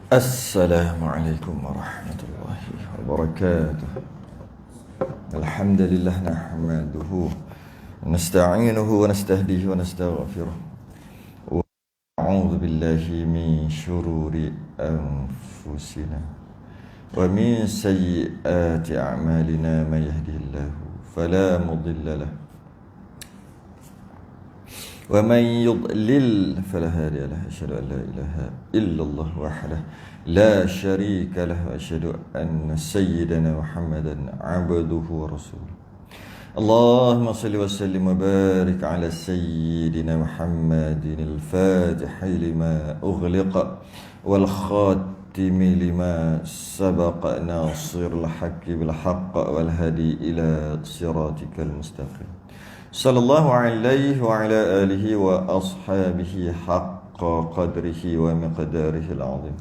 Assalamualaikum warahmatullahi wabarakatuh. Alhamdulillah nahmaduhu wa nasta'inuhu wa nastahdihi wa nastaghfiruh. Wa a'udzu billahi min syururi anfusina wa min sayyiati a'malina may yahdihillahu fala mudilla lahu wa man yudlil fala hadiya lahu. Asyhadu an la ilaha illallah wahdahu la syarika lahu wa asyhadu anna sayyidana Muhammadan abduhu wa rasuluh. Allahumma salli wa sallim wa barik ala sayyidina Muhammadin al-fatihi lima ughliqa wal khatimi lima sabaqa nasiril haqqi bil haqq wal hadi ila siratikal mustaqim. Sallallahu alaihi wa ala alihi wa ashabihi haqqa qadrihi wa miqdarihi al-azim.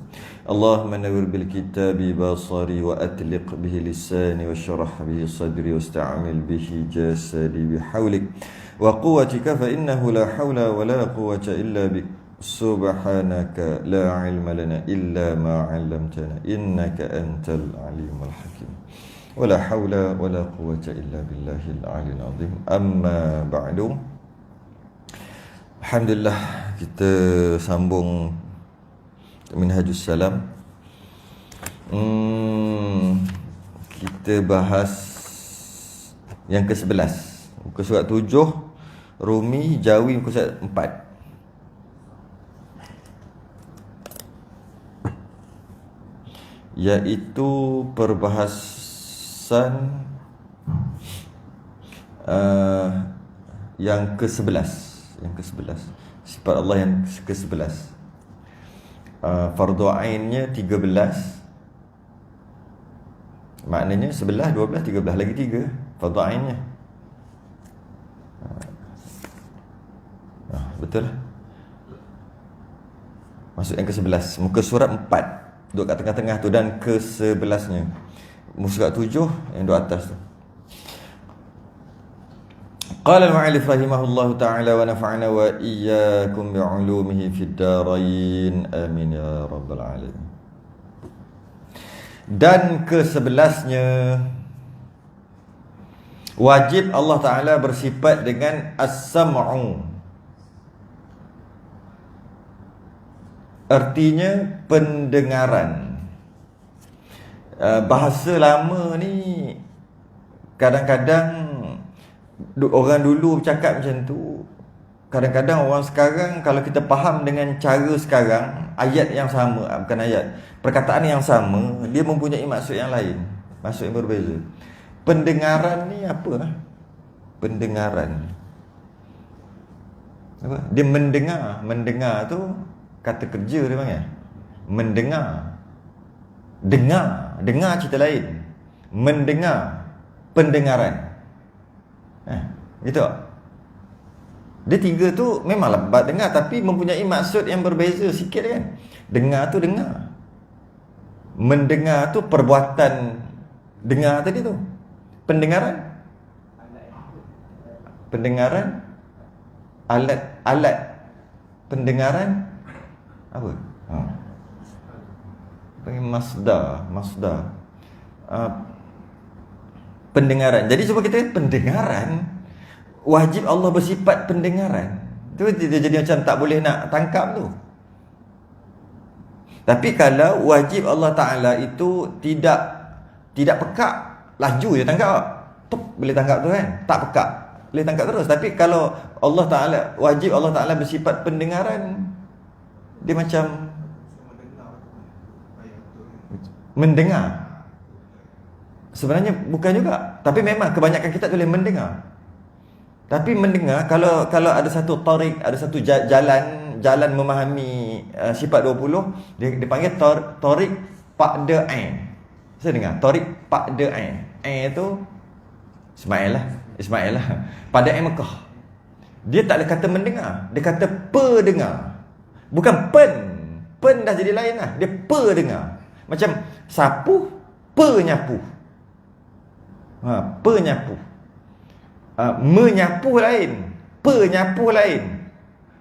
Allahumma nawwir bil kitabi basari wa atliq bihi lisani wa shrah bihi sadri wa sta'mil bihi jasadi bihawlik wa quwwatika fa innahu la hawla wa la quwwata illa bik. Subhanaka la ilma lana illa ma 'allamtana innaka antal alimul hakim. Wala hawla wala quwwata illa billahil aliyil azim. Amma ba'du. Alhamdulillah, kita sambung Minhajus Salam. Kita bahas yang ke-11, muka surat 7, Rumi, Jawi, muka surat 4. Iaitu perbahasan yang ke-11, sifat Allah yang ke-11. Fardu ainnya 13. Maknanya 11, 12, 13 lagi 3 fardu ainnya. Betul lah. Maksud yang ke-11, muka surat 4 duduk kat tengah-tengah tu, dan ke-11-nya muka surat 7 yang duduk atas tu. Qala al-mu'allif rahimahullahu ta'ala wa nafa'ana wa iyyakum bi'ulumihi fid darain amin ya rabbal alamin. Dan ke-11-nya, wajib Allah Ta'ala bersifat dengan as-sam'u. Artinya pendengaran. Bahasa lama ni kadang-kadang orang dulu bercakap macam tu. Kadang-kadang orang sekarang, kalau kita faham dengan cara sekarang, ayat yang sama, bukan ayat, perkataan yang sama, dia mempunyai maksud yang lain, maksud yang berbeza. Pendengaran ni apa? Pendengaran apa? Dia mendengar. Mendengar tu kata kerja dia panggil. Mendengar. Dengar cerita lain. Mendengar, pendengaran. Gitu. Dia tiga tu memanglah bab dengar, tapi mempunyai maksud yang berbeza sikit kan. Dengar tu dengar. Mendengar tu perbuatan dengar tadi tu. Pendengaran. Pendengaran. Alat pendengaran apa? Panggil masdar. Pendengaran. Jadi cuba kita pendengaran, wajib Allah bersifat pendengaran. Tu dia jadi macam tak boleh nak tangkap tu. Tapi kalau wajib Allah Ta'ala itu tidak pekak, laju je tangkap. Boleh tangkap tu kan? Tak pekak, boleh tangkap terus. Tapi kalau Allah Ta'ala, wajib Allah Ta'ala bersifat pendengaran, dia macam mendengar. Sebenarnya bukan juga, tapi memang kebanyakan kita boleh mendengar. Tapi mendengar, kalau ada satu tarik, ada satu jalan memahami sifat 20, dia panggil tarik pa'da ain. Saya dengar tarik pa'da ain. Ain tu Ismail lah. Pada ain Mekah. Dia tak ada kata mendengar, dia kata pendengar. Bukan pen dah jadi lain lah. Dia pendengar. Macam sapu, penyapu. Penyapu. Menyapu lain, penyapu lain,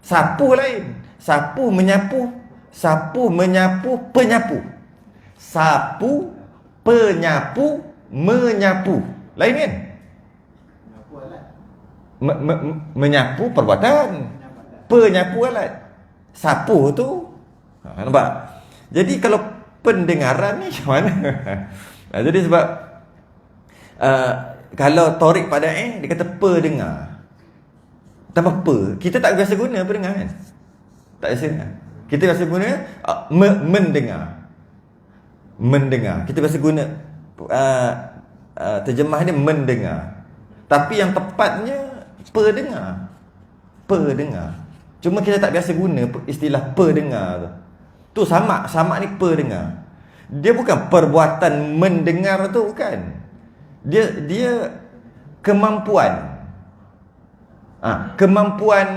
sapu lain. Sapu menyapu sapu, menyapu, penyapu. Sapu, penyapu, menyapu. Lain kan? Menyapu perbuatan, penyapu alat. Sapu tu nampak? Jadi kalau pendengaran ni macam mana? Jadi sebab kalau Torik pada dia kata pendengar, tambah kita tak biasa guna pendengar kan? Tak biasa kan? Kita biasa guna mendengar. Kita biasa guna terjemah dia mendengar. Tapi yang tepatnya pendengar. Cuma kita tak biasa guna istilah pendengar tu. Tu samak ni pendengar. Dia bukan perbuatan mendengar tu, bukan. Dia kemampuan. Kemampuan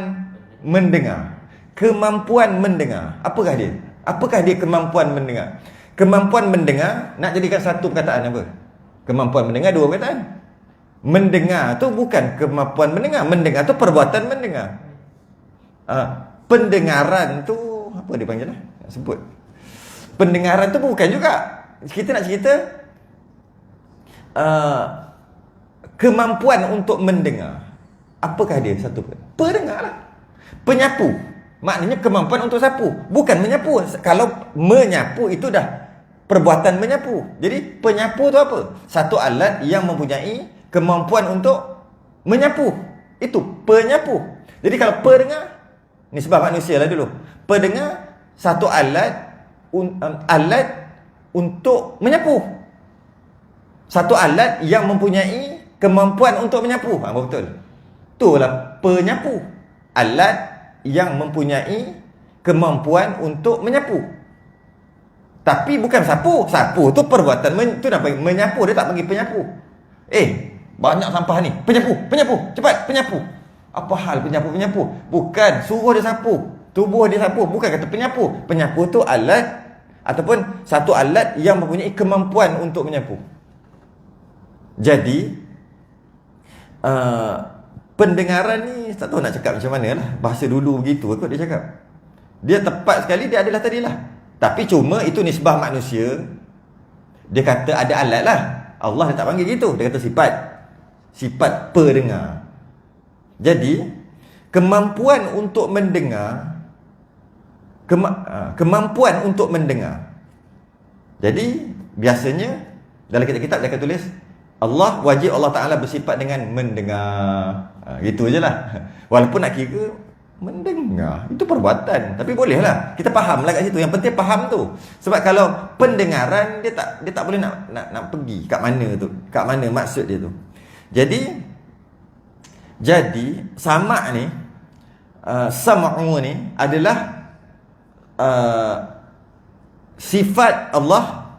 mendengar. Kemampuan mendengar. Apakah dia? Apakah dia kemampuan mendengar? Kemampuan mendengar nak jadikan satu perkataan apa? Kemampuan mendengar dua perkataan. Mendengar tu bukan kemampuan mendengar. Mendengar tu perbuatan mendengar. Pendengaran tu apa dia panggil lah? Nak sebut. Pendengaran tu bukan juga. Kita nak cerita kemampuan untuk mendengar. Apakah dia satu? Pendengar lah. Penyapu. Maknanya kemampuan untuk sapu. Bukan menyapu. Kalau menyapu itu dah perbuatan menyapu. Jadi penyapu tu apa? Satu alat yang mempunyai kemampuan untuk menyapu. Itu penyapu. Jadi kalau pendengar, ni sebab manusia lah dulu. Pendengar satu alat untuk menyapu. Satu alat yang mempunyai kemampuan untuk menyapu. Betul. Itulah penyapu. Alat yang mempunyai kemampuan untuk menyapu. Tapi bukan sapu. Sapu tu perbuatan tu dah panggil menyapu, dia tak panggil penyapu. Banyak sampah ni. Penyapu. Cepat, penyapu. Apa hal penyapu? Bukan suruh dia sapu. Tubuh dia sapu, bukan kata penyapu. Penyapu tu alat ataupun satu alat yang mempunyai kemampuan untuk menyapu. Jadi pendengaran ni tak tahu nak cakap macam mana lah. Bahasa dulu begitu kot dia cakap. Dia tepat sekali, dia adalah tadilah. Tapi cuma itu nisbah manusia. Dia kata ada alat lah. Allah dia tak panggil gitu. Dia kata sifat pendengar. Jadi kemampuan untuk mendengar, kemampuan untuk mendengar. Jadi biasanya dalam kitab-kitab dia akan tulis Allah, wajib Allah Ta'ala bersifat dengan mendengar. Gitu je lah. Walaupun nak kira mendengar itu perbuatan, tapi boleh lah. Kita faham lah kat situ. Yang penting faham tu. Sebab kalau pendengaran dia tak boleh nak pergi kat mana tu, kat mana maksud dia tu. Jadi samak ni, sam'u ni adalah sifat Allah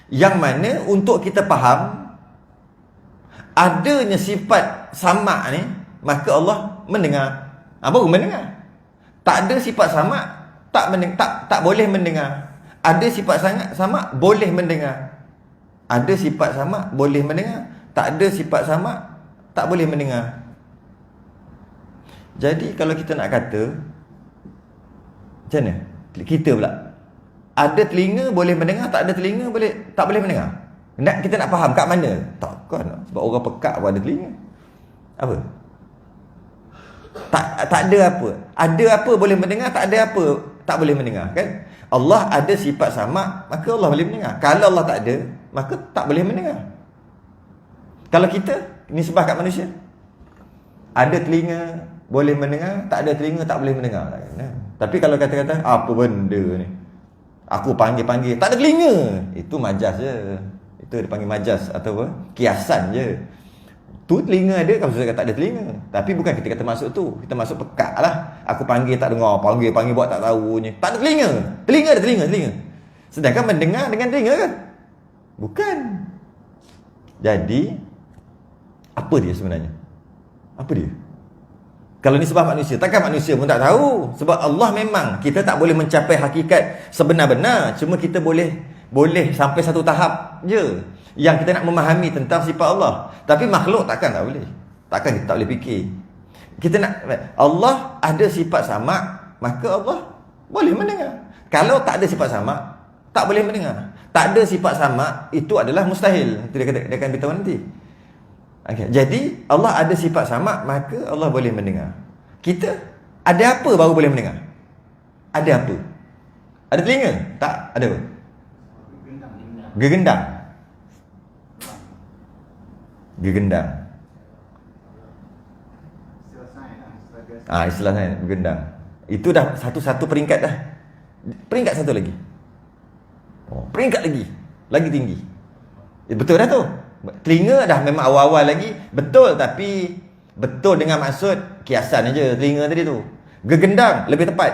yang mana untuk kita faham adanya sifat samak ni, maka Allah mendengar. Baru mendengar. Tak ada sifat samak, tak boleh mendengar. Ada sifat samak boleh mendengar. Ada sifat samak boleh mendengar. Tak ada sifat samak tak boleh mendengar. Jadi kalau kita nak kata macam mana? Kita pula ada telinga boleh mendengar, tak ada telinga tak boleh mendengar. Kita nak faham kat mana? Takkan sebab orang pekak pun ada telinga. Apa? Tak ada apa. Ada apa boleh mendengar, tak ada apa tak boleh mendengar, kan? Allah ada sifat samak, maka Allah boleh mendengar. Kalau Allah tak ada, maka tak boleh mendengar. Kalau kita nisbah kat manusia, ada telinga boleh mendengar, tak ada telinga tak boleh mendengar. Tapi kalau kata-kata apa benda ni, aku panggil tak ada telinga, itu majas je. Itu dipanggil majas atau apa? Kiasan je. Tu telinga ada, kalau saya kata tak ada telinga. Tapi bukan kita kata masuk tu. Kita masuk pekak lah. Aku panggil tak dengar, panggil buat tak tahu ni. Tak ada telinga. Telinga ada telinga. Sedangkan mendengar dengan telinga kan? Bukan. Jadi apa dia sebenarnya? Apa dia? Kalau ni sebab manusia, takkan manusia pun tak tahu. Sebab Allah memang kita tak boleh mencapai hakikat sebenar-benar. Cuma kita boleh sampai satu tahap je yang kita nak memahami tentang sifat Allah. Tapi makhluk takkan tak boleh. Takkan kita tak boleh fikir. Kita nak Allah ada sifat samak, maka Allah boleh mendengar. Kalau tak ada sifat samak, tak boleh mendengar. Tak ada sifat samak, itu adalah mustahil. Itu dia akan beritahu nanti. Okay. Jadi Allah ada sifat samak, maka Allah boleh mendengar. Kita ada apa baru boleh mendengar? Ada apa? Ada telinga? Tak. Ada apa? Gegendang. Gegendang. Istilah sains, gegendang. Itu dah satu peringkat dah. Peringkat satu lagi. Peringkat lagi tinggi. Betul dah tu. Telinga dah memang awal-awal lagi betul, tapi betul dengan maksud kiasan aja telinga tadi tu. Gegendang lebih tepat.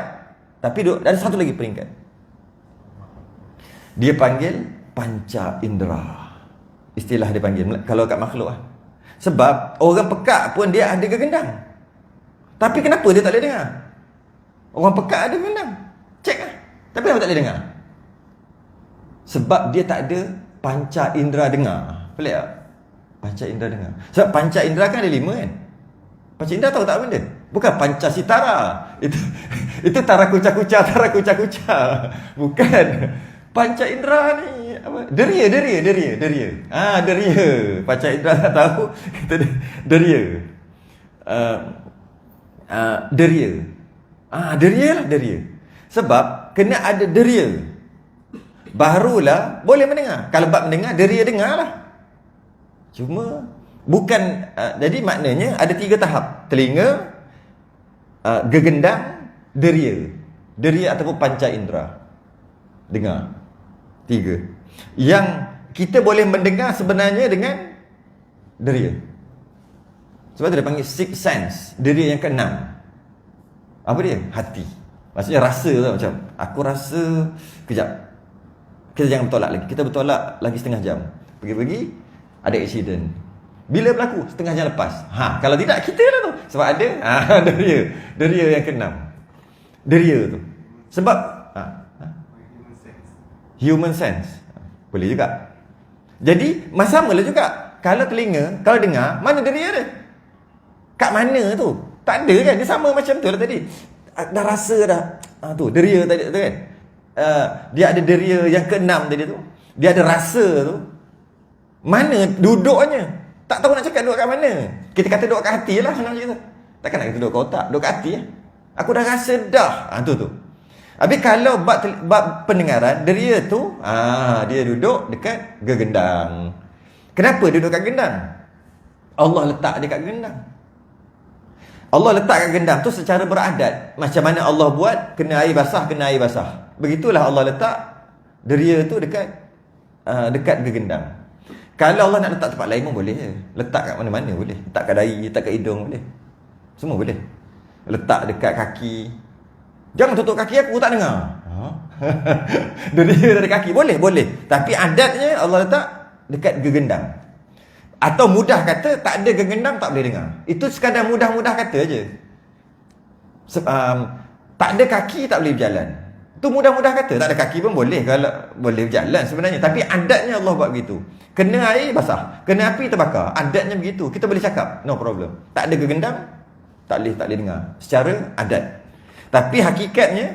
Tapi ada satu lagi peringkat. Dia panggil panca indera. Istilah dia panggil kalau kat makhluk lah. Sebab orang pekak pun dia ada gegendang. Tapi kenapa dia tak boleh dengar? Orang pekak ada gegendang. Cek lah. Tapi kenapa tak boleh dengar? Sebab dia tak ada panca indera dengar. Pelik tak? Panca indera dengar. Sebab panca indera kan ada 5 kan? Panca indera tahu tak benda? Bukan panca sitara. Itu tara kuca-kuca. Bukan. Panca indera ni apa? Deria. Deria. Panca indera tak tahu, kita deria. Deria. Sebab kena ada deria, barulah boleh mendengar. Kalau bab mendengar, deria dengarlah. Cuma bukan jadi maknanya ada 3 tahap. Telinga, gegendang, deria. Deria ataupun panca indera. Dengar. 3. Yang kita boleh mendengar sebenarnya dengan deria. Sebab tu dia panggil sixth sense. Deria yang ke-6. Apa dia? Hati. Maksudnya rasa tu macam aku rasa kejap. Kita jangan bertolak lagi. Kita bertolak lagi setengah jam. Pergi-pergi ada accident. Bila berlaku? Setengah jam lepas. Kalau tidak kita lah tu. Sebab ada deria. Deria yang ke-6. Deria tu. Sebab human sense. Boleh juga. Jadi samalah juga. Kalau telinga, kalau dengar, mana deria dia? Kat mana tu? Tak ada kan? Dia sama macam tu lah tadi. Dah rasa dah. Tu deria tadi tu kan. Dia ada deria yang ke-6 tadi tu. Dia ada rasa tu. Mana duduknya? Tak tahu nak cakap duduk kat mana. Kita kata duduk kat hati lah senang cerita. Takkan nak kata duduk kat otak, duduk kat hati lah. Aku dah rasa dah. Tu. Habis kalau bab pendengaran, deria tu dia duduk dekat gegendang. Kenapa dia duduk kat gendang? Allah letak dia kat gendang. Allah letak kat gendang tu secara beradat. Macam mana Allah buat, kena air basah. Begitulah Allah letak deria tu dekat gegendang. Kalau Allah nak letak tempat lain pun boleh je. Letak kat mana-mana boleh. Letak kat dahi, letak kat hidung boleh. Semua boleh. Letak dekat kaki. Jangan tutup kaki aku tak dengar. Deria dari kaki boleh. Tapi adatnya Allah letak dekat gegendang. Atau mudah kata, tak ada gegendang tak boleh dengar. Itu sekadar mudah-mudah kata je. Tak ada kaki tak boleh berjalan. Itu mudah-mudah kata. Tak ada kaki pun boleh, kalau boleh berjalan sebenarnya. Tapi adatnya Allah buat begitu. Kena air basah, kena api terbakar. Adatnya begitu. Kita boleh cakap, no problem. Tak ada gegendang, tak boleh dengar. Secara adat. Tapi hakikatnya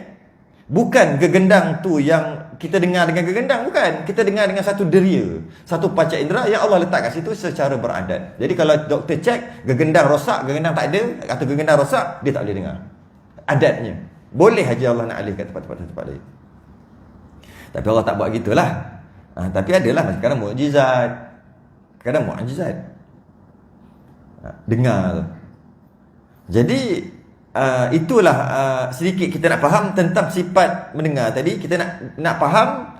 bukan gegendang tu yang kita dengar dengan gegendang, bukan. Kita dengar dengan satu deria, satu panca indera yang Allah letak kat situ secara beradat. Jadi kalau doktor cek gegendang rosak, gegendang tak ada, atau gegendang rosak, dia tak boleh dengar. Adatnya. Boleh haja Allah nak alih kat tempat lain. Tapi Allah tak buat gitulah. Tapi adalah kadang mukjizat, kadang mukjizat. Dengar tu. Jadi itulah sedikit kita nak faham tentang sifat mendengar tadi. Kita nak faham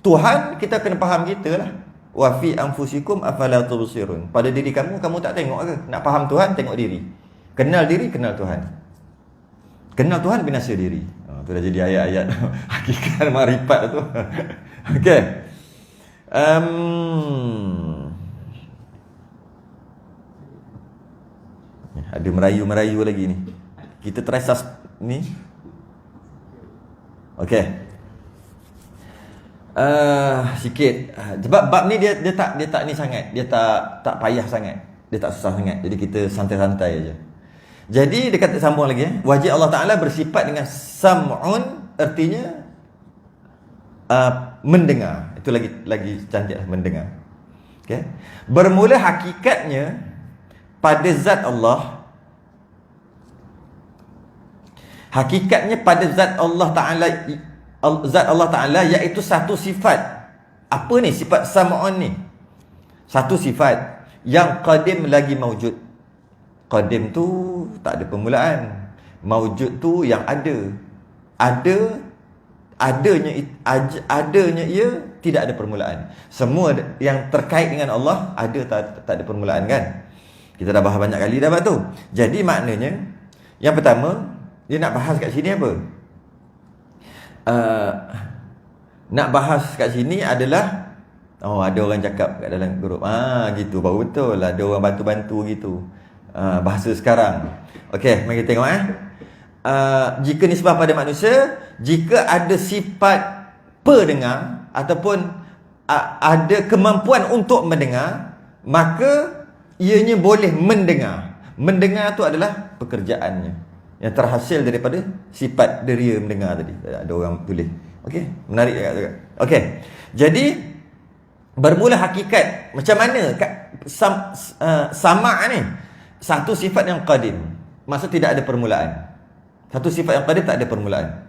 Tuhan, kita kena faham kita lah. Wa fi anfusikum afala tubsirun. Pada diri kamu tak tengok ke? Nak faham Tuhan, tengok diri. Kenal diri, kenal Tuhan. Kenal Tuhan, binasa diri. Tu dah jadi ayat-ayat hakikat marifat tu. Okey. Ada merayu-merayu lagi ni. Kita try ni. Okey. Sikit. Sebab bab ni dia tak ni sangat. Dia tak payah sangat. Dia tak susah sangat. Jadi kita santai-santai aja. Jadi dia kata sambung lagi. Wajib Allah Ta'ala bersifat dengan sam'un, artinya mendengar. Itu lagi cantik lah, mendengar. Okay. Bermula hakikatnya pada zat Allah. Hakikatnya pada zat Allah Ta'ala iaitu satu sifat. Apa ni sifat sam'un ni? Satu sifat yang qadim lagi maujud. Qadim tu tak ada permulaan. Maujud tu yang ada. Adanya ia tidak ada permulaan. Semua yang terkait dengan Allah ada, tak ada permulaan kan? Kita dah bahas banyak kali dah tu. Jadi maknanya, yang pertama dia nak bahas kat sini apa? Nak bahas kat sini adalah, ada orang cakap kat dalam grup, gitu, baru betul lah, ada orang bantu-bantu gitu. Bahasa sekarang. Okey, mari kita tengok jika nisbah pada manusia, jika ada sifat pendengar ataupun ada kemampuan untuk mendengar, maka ianya boleh mendengar. Mendengar tu adalah pekerjaannya yang terhasil daripada sifat deria mendengar tadi. Ada orang tulis. Okey, menarik juga. Okey. Jadi bermula hakikat macam mana sama' ni satu sifat yang qadim. Maksud tidak ada permulaan. Satu sifat yang qadim tak ada permulaan.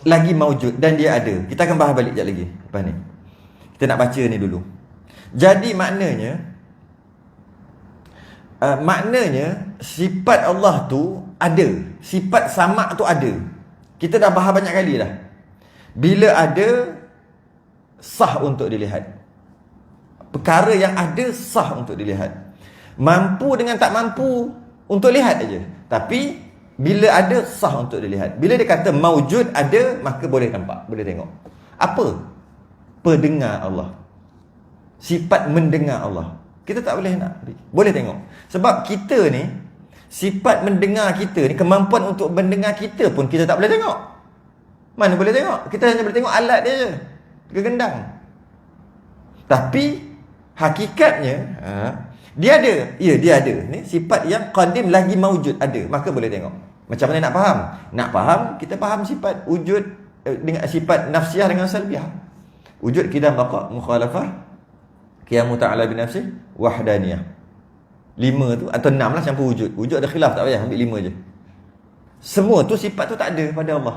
Lagi maujud dan dia ada. Kita akan bahas balik sekejap lagi lepas ni. Kita nak baca ni dulu. Jadi maknanya sifat Allah tu ada. Sifat sama' tu ada. Kita dah bahas banyak kali dah. Bila ada, sah untuk dilihat. Perkara yang ada sah untuk dilihat. Mampu dengan tak mampu untuk lihat aja. Tapi bila ada, sah untuk dilihat. Bila dia kata maujud ada, maka boleh nampak, boleh tengok. Apa? Pendengar Allah. Sifat mendengar Allah. Kita tak boleh nak. Boleh tengok. Sebab kita ni, sifat mendengar kita ni, kemampuan untuk mendengar kita pun kita tak boleh tengok. Mana boleh tengok? Kita hanya boleh tengok alat dia je. Kegendang. Tapi hakikatnya dia ada. Ya, dia ada. Ni sifat yang qadim lagi maujud ada. Maka boleh tengok. Macam mana nak faham? Nak faham, kita faham sifat wujud dengan sifat nafsiyah dengan salbiyah. Wujud, qidam, baqa', mukhalafah, qiyamu ta'ala binafsih, wahdaniyah. 5 tu atau 6 lah campur wujud. Wujud ada khilaf, tak payah ambil 5 je. Semua tu sifat tu tak ada pada Allah.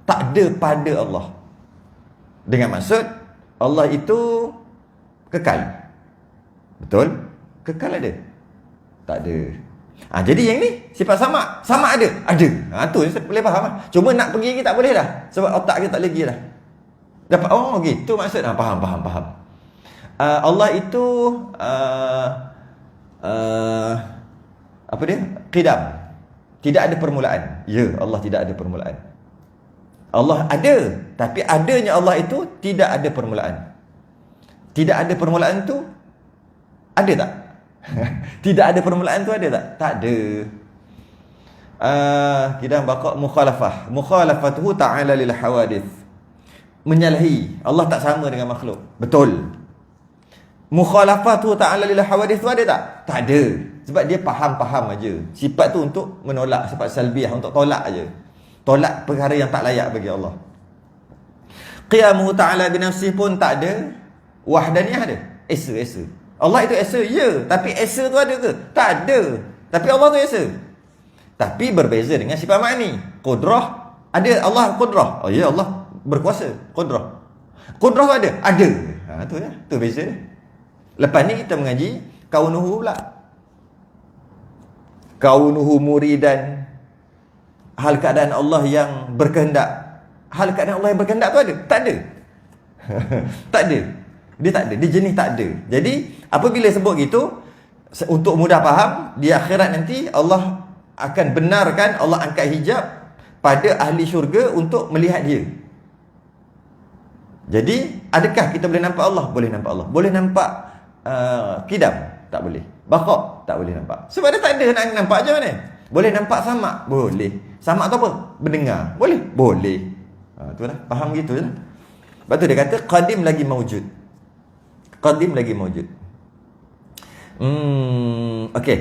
Tak ada pada Allah. Dengan maksud Allah itu kekal. Betul? Kekal ada? Tak ada. Jadi yang ni sifat sama ada. Tu saya boleh faham lah. Cuma nak pergi lagi tak boleh dah. Sebab otak kita tak lagi dah. Dapat gitu maksud. Faham. Allah itu apa dia? Qidam. Tidak ada permulaan. Ya, Allah tidak ada permulaan. Allah ada, tapi adanya Allah itu tidak ada permulaan. Tidak ada permulaan tu ada tak? Tidak ada permulaan tu ada tak? Tak ada. Kita baqa' mukhalafah. Mukhalafatuhu ta'ala lil hawadith. Menyalahi. Allah tak sama dengan makhluk. Betul. Mukhalafatuhu ta'ala lil hawadith tu ada tak? Tak ada. Sebab dia faham aja. Sifat tu untuk menolak, sifat salbiyah, untuk tolak aja. Tolak perkara yang tak layak bagi Allah. Qiyamuhu ta'ala binafsih pun tak ada. Wahdaniyah ada. Esa. Allah itu esa, ya. Tapi esa tu ada ke? Tak ada. Tapi Allah tu esa. Tapi berbeza dengan sifat ma'ni. Qudrah, ada Allah qudrah. Ya, Allah berkuasa. Qudrah tu ada? Ada. Tu ya. Tu beza dia. Lepas ni kita mengaji kaunuhu pula. Kaunuhu muridan. Hal keadaan Allah yang berkehendak. Hal keadaan Allah yang berkehendak tu ada? Tak ada. Tak ada. Dia tak ada. Dia jenis tak ada. Jadi apabila sebut gitu, untuk mudah faham, di akhirat nanti Allah akan benarkan, Allah angkat hijab pada ahli syurga untuk melihat dia. Jadi adakah kita boleh nampak Allah? Boleh nampak Allah. Boleh nampak qidam? Tak boleh. Baqa' tak boleh nampak. Sebab dia tak ada nak nampak macam mana. Boleh nampak sama? Boleh. Sama tu apa? Mendengar? Boleh? Boleh. Itulah. Faham gitu je. Sebab tu dia kata qadim lagi maujud. Qadim lagi maujud. Okey.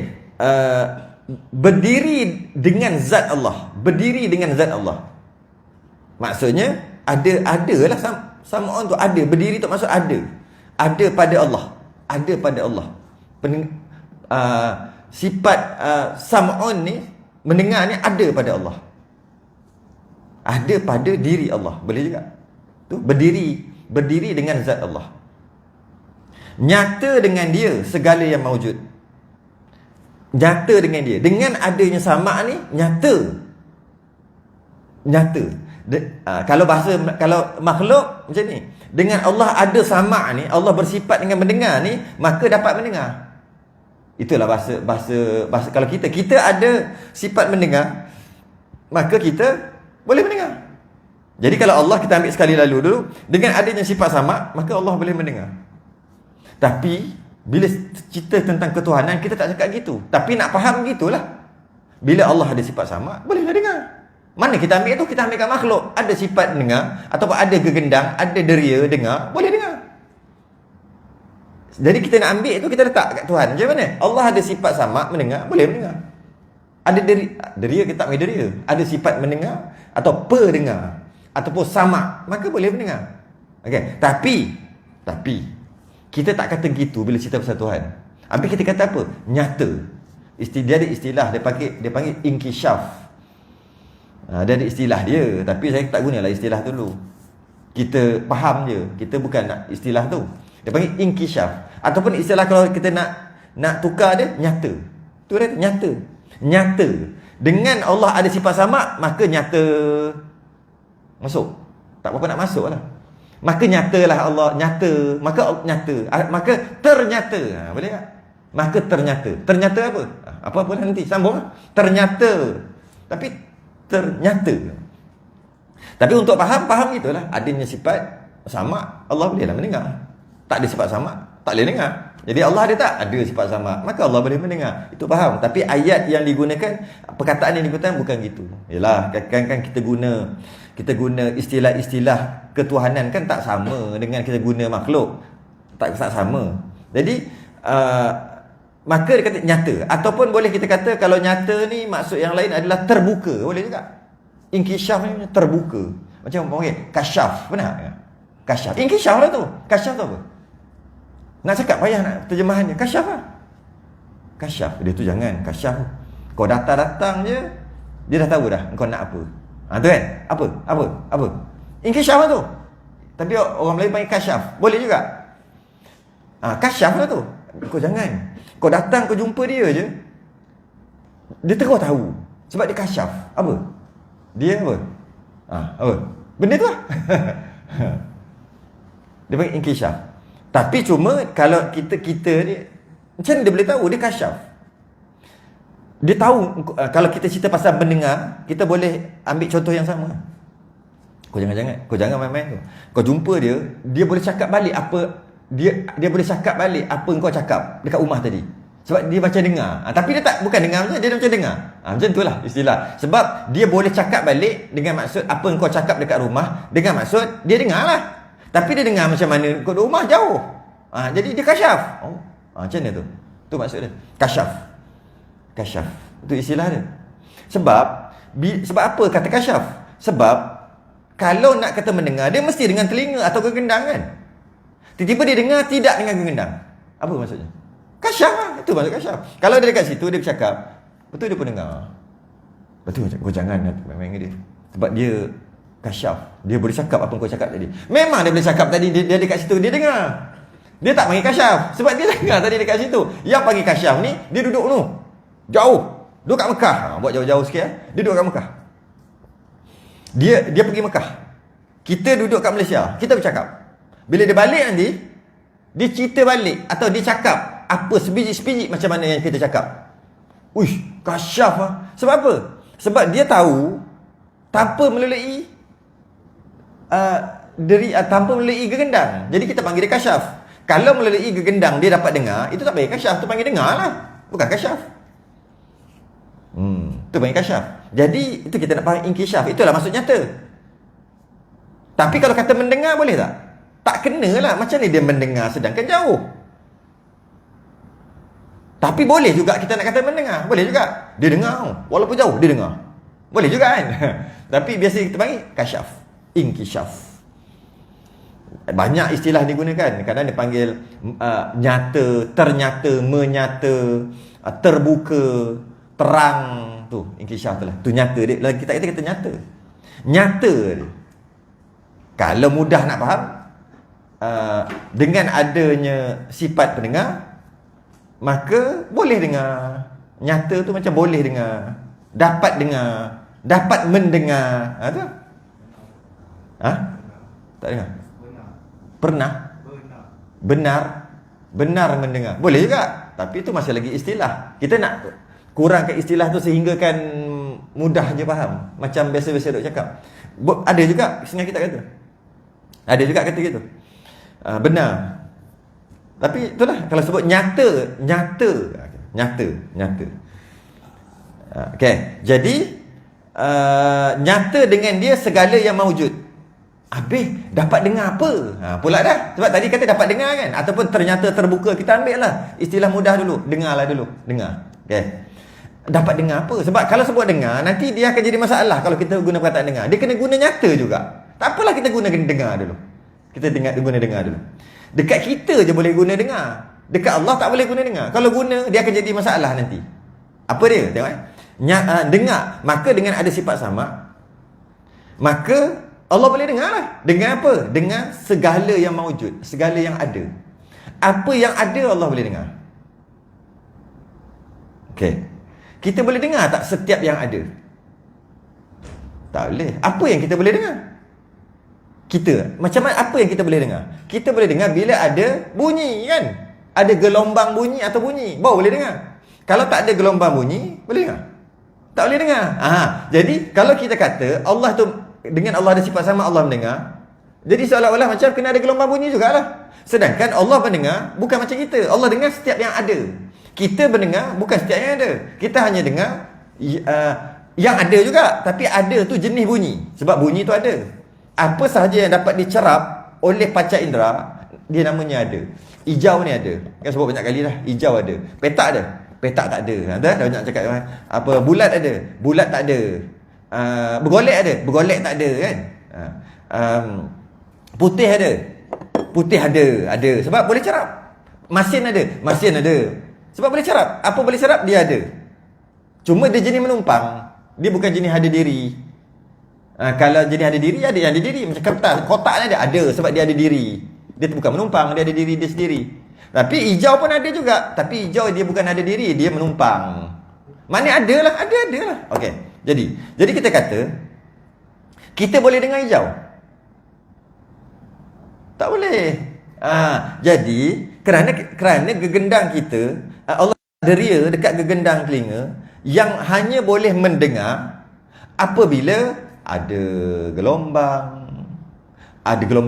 Berdiri dengan zat Allah. Berdiri dengan zat Allah. Maksudnya Adalah sam'un tu ada. Berdiri tu maksud ada. Ada pada Allah. Ada pada Allah. Sifat sam'un ni, mendengar ni ada pada Allah. Ada pada diri Allah. Boleh juga. Tu berdiri dengan zat Allah. Nyata dengan dia segala yang maujud. Nyata dengan dia. Dengan adanya sama' ni nyata. Kalau makhluk macam ni. Dengan Allah ada sama' ni, Allah bersifat dengan mendengar ni, maka dapat mendengar. Itulah bahasa kalau kita ada sifat mendengar, maka kita boleh mendengar. Jadi kalau Allah kita ambil sekali lalu dulu, dengan adanya sifat sama', maka Allah boleh mendengar. Tapi bila cerita tentang ketuhanan, kita tak cakap gitu. Tapi nak faham gitulah. Bila Allah ada sifat sama', bolehlah dengar. Mana kita ambil tu? Kita ambil kat makhluk. Ada sifat dengar, ataupun ada gegendang, ada deria dengar, boleh dengar. Jadi kita nak ambil tu, kita letak kat Tuhan. Macam mana? Allah ada sifat sama' mendengar, boleh mendengar. Ada deria, kita tak main deria. Ada sifat mendengar atau pendengar ataupun sama', maka boleh mendengar. Okey, tapi kita tak kata gitu bila cerita pasal Tuhan. Habis kita kata apa? Nyata. Dia ada istilah, dia panggil inkishaf. Dia ada istilah dia, tapi saya tak gunalah istilah tu dulu. Kita faham je, kita bukan nak istilah tu. Dia panggil inkishaf. Ataupun istilah kalau kita nak tukar dia, nyata. Tu dia, nyata. Dengan Allah ada sifat sama', maka nyata. Masuk? Tak apa-apa nak masuk lah. Maka nyatalah Allah, nyata. Maka ternyata. Boleh tak? Maka ternyata. Ternyata apa? Apa-apa nanti, sambung lah. Ternyata. Tapi ternyata. Tapi untuk faham gitulah. Adanya sifat sama', Allah bolehlah mendengar. Tak ada sifat sama', tak boleh dengar. Jadi Allah ada tak? Ada sifat sama', maka Allah boleh mendengar. Itu faham. Tapi ayat yang digunakan, perkataan yang digunakan bukan gitu. Yalah, kan kita guna istilah-istilah ketuhanan kan tak sama dengan kita guna makhluk. Tak sama. Jadi maka dia kata nyata. Ataupun boleh kita kata kalau nyata ni maksud yang lain adalah terbuka. Boleh juga. Inkishaf ni terbuka. Macam panggil kasyaf. Benar? Kasyaf. Inkishaf lah tu. Kasyaf tu apa? Nak cakap payah nak terjemahannya. Kasyaf lah. Kasyaf. Dia tu jangan. Kasyaf. Kau datang je, dia dah tahu dah kau nak apa. Tu kan? Apa? Inkishaf lah tu. Tapi orang Melayu panggil kasyaf. Boleh juga. Kasyaf lah tu. Kau jangan. Kau datang, kau jumpa dia je, dia terus tahu. Sebab dia kasyaf. Apa? Dia apa? Apa? Benda tu lah. Dia panggil inkishaf. Tapi cuma kalau kita ni, macam mana dia boleh tahu? Dia kasyaf. Dia tahu. Kalau kita cerita pasal mendengar, kita boleh ambil contoh yang sama. Kau jangan main-main tu. Kau jumpa dia, dia boleh cakap balik apa. Dia boleh cakap balik apa kau cakap dekat rumah tadi. Sebab dia macam dengar. Tapi dia tak, bukan dengar macam, dia macam dengar. Macam itulah istilah. Sebab dia boleh cakap balik dengan maksud apa kau cakap dekat rumah, dengan maksud dia dengar lah. Tapi dia dengar macam mana kau di rumah jauh. Jadi dia kasyaf. Macam mana tu? Tu maksud dia. Kasyaf. Itu istilah dia. Sebab apa kata kasyaf? Sebab kalau nak kata mendengar, dia mesti dengan telinga atau kegendang kan? Tiba-tiba dia dengar tidak dengan kegendang. Apa maksudnya? Kasyaf lah. Itu maksud kasyaf. Kalau dia dekat situ, dia bercakap, betul dia pun dengar. Betul, kau jangan main dengan dia. Sebab dia kasyaf. Dia boleh cakap apa kau cakap tadi. Memang dia boleh cakap tadi, dia dekat situ, dia dengar. Dia tak panggil kasyaf. Sebab dia dengar tadi dekat situ. Yang panggil kasyaf ni, dia duduk tu. Jauh. Duduk kat Mekah. Buat jauh-jauh sikit. Dia duduk kat Mekah. Dia pergi Mekah. Kita duduk kat Malaysia. Kita bercakap. Bila dia balik nanti, dia cerita balik atau dia cakap apa sebiji-sebiji macam mana yang kita cakap. Uish, kasyaf lah. Sebab apa? Sebab dia tahu tanpa melalui tanpa melalui gegendang. Jadi kita panggil dia kasyaf. Kalau melalui gegendang dia dapat dengar, itu tak panggil kasyaf, tu panggil dengar lah. Bukan kasyaf. Tu panggil kasyaf. Jadi itu kita nak faham inkishaf. Itulah maksud nyata. Tapi kalau kata mendengar boleh tak? Tak kenalah. Macam ni dia mendengar sedangkan jauh. Tapi boleh juga kita nak kata mendengar. Boleh juga. Dia dengar. Walaupun jauh, dia dengar. Boleh juga kan? Tapi biasa kita panggil kasyaf. Inkishaf. Banyak istilah digunakan. Kadang dipanggil nyata, ternyata, menyata, terbuka, terang. Tu inkishaf tu lah. Tu nyata dia. Kita kata nyata. Nyata dia. Kalau mudah nak faham, dengan adanya sifat pendengar, maka boleh dengar. Nyata tu macam boleh dengar, dapat dengar, dapat mendengar. Tu? Tak dengar? Pernah? Benar mendengar. Boleh juga. Tapi itu masih lagi istilah. Kita nak kurangkan istilah tu sehingga kan mudah je faham. Macam biasa-biasa duk cakap. Ada juga setengah kita kata. Ada juga kata gitu. Benar. Tapi itulah kalau sebut nyata. Okey. Jadi nyata dengan dia segala yang mawujud. Habis dapat dengar apa? Pula dah. Sebab tadi kata dapat dengar kan, ataupun ternyata terbuka. Kita ambil lah istilah mudah dulu. Dengarlah dulu. Dengar. Okey. Dapat dengar apa? Sebab kalau sebut dengar, nanti dia akan jadi masalah kalau kita guna perkataan dengar. Dia kena guna nyata juga. Tak apalah kita guna dengar dulu. Kita guna dengar dulu. Dekat kita je boleh guna dengar. Dekat Allah tak boleh guna dengar. Kalau guna, dia akan jadi masalah nanti. Apa dia? Tengok dengar. Maka dengan ada sifat sama, maka Allah boleh dengar lah. Dengar apa? Dengar segala yang mawujud, segala yang ada. Apa yang ada Allah boleh dengar. Okey. Kita boleh dengar tak setiap yang ada? Tak boleh. Apa yang kita boleh dengar? Macam mana, apa yang kita boleh dengar? Kita boleh dengar bila ada bunyi kan? Ada gelombang bunyi atau bunyi, baru boleh dengar. Kalau tak ada gelombang bunyi, boleh dengar? Tak boleh dengar. Jadi kalau kita kata Allah tu, dengan Allah ada sifat sama, Allah mendengar, jadi seolah-olah macam kena ada gelombang bunyi jugalah. Sedangkan Allah mendengar bukan macam kita. Allah dengar setiap yang ada. Kita mendengar bukan setiap yang ada. Kita hanya dengar yang ada juga. Tapi ada tu jenis bunyi. Sebab bunyi tu ada. Apa sahaja yang dapat dicerap oleh panca indera, dia namanya ada. Hijau ni ada. Kan sebut banyak kali dah. Hijau ada. Petak ada. Petak tak ada. Dah banyak cakap apa, bulat ada. Bulat tak ada. Bergolek ada. Bergolek tak ada kan. Putih ada. Putih ada. Ada. Sebab boleh cerap. Masin ada. Masin ada. Sebab boleh cerap. Apa boleh cerap? Dia ada. Cuma dia jenis menumpang. Dia bukan jenis ada diri. Kalau jenis ada diri, ada yang ada diri. Macam kertas, kotak ni ada. Sebab dia ada diri. Dia bukan menumpang, dia ada diri dia sendiri. Tapi hijau pun ada juga. Tapi hijau dia bukan ada diri, dia menumpang. Mana ada lah. Ada lah. Okey. Jadi kita kata, kita boleh dengar hijau? Tak boleh. Jadi kerana gegendang kita, Allah deria dekat gegendang telinga yang hanya boleh mendengar apabila ada gelombang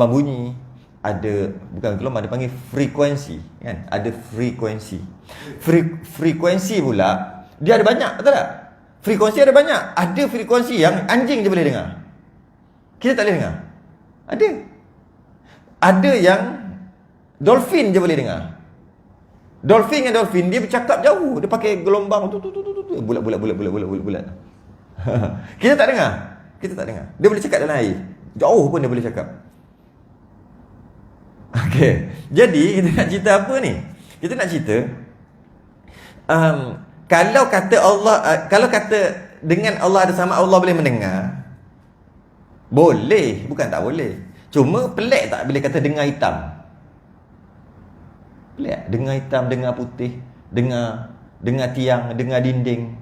bunyi, bukan gelombang, dia panggil frekuensi kan, ada frekuensi. Frekuensi pula dia ada banyak, betul tak? Frekuensi ada banyak. Ada frekuensi yang anjing je boleh dengar, kita tak boleh dengar. Ada yang dolphin je boleh dengar. Dolphin dia bercakap jauh, dia pakai gelombang bulat. Kita tak dengar. Dia boleh cakap dalam air, jauh pun dia boleh cakap. Okey. Jadi kita nak cerita apa ni? Kita nak cerita kalau kata Allah, kalau kata dengan Allah ada sama, Allah boleh mendengar. Boleh, bukan tak boleh. Cuma pelik tak bila kata dengar hitam? Pelik. Dengar hitam, dengar putih, dengar tiang, dengar dinding.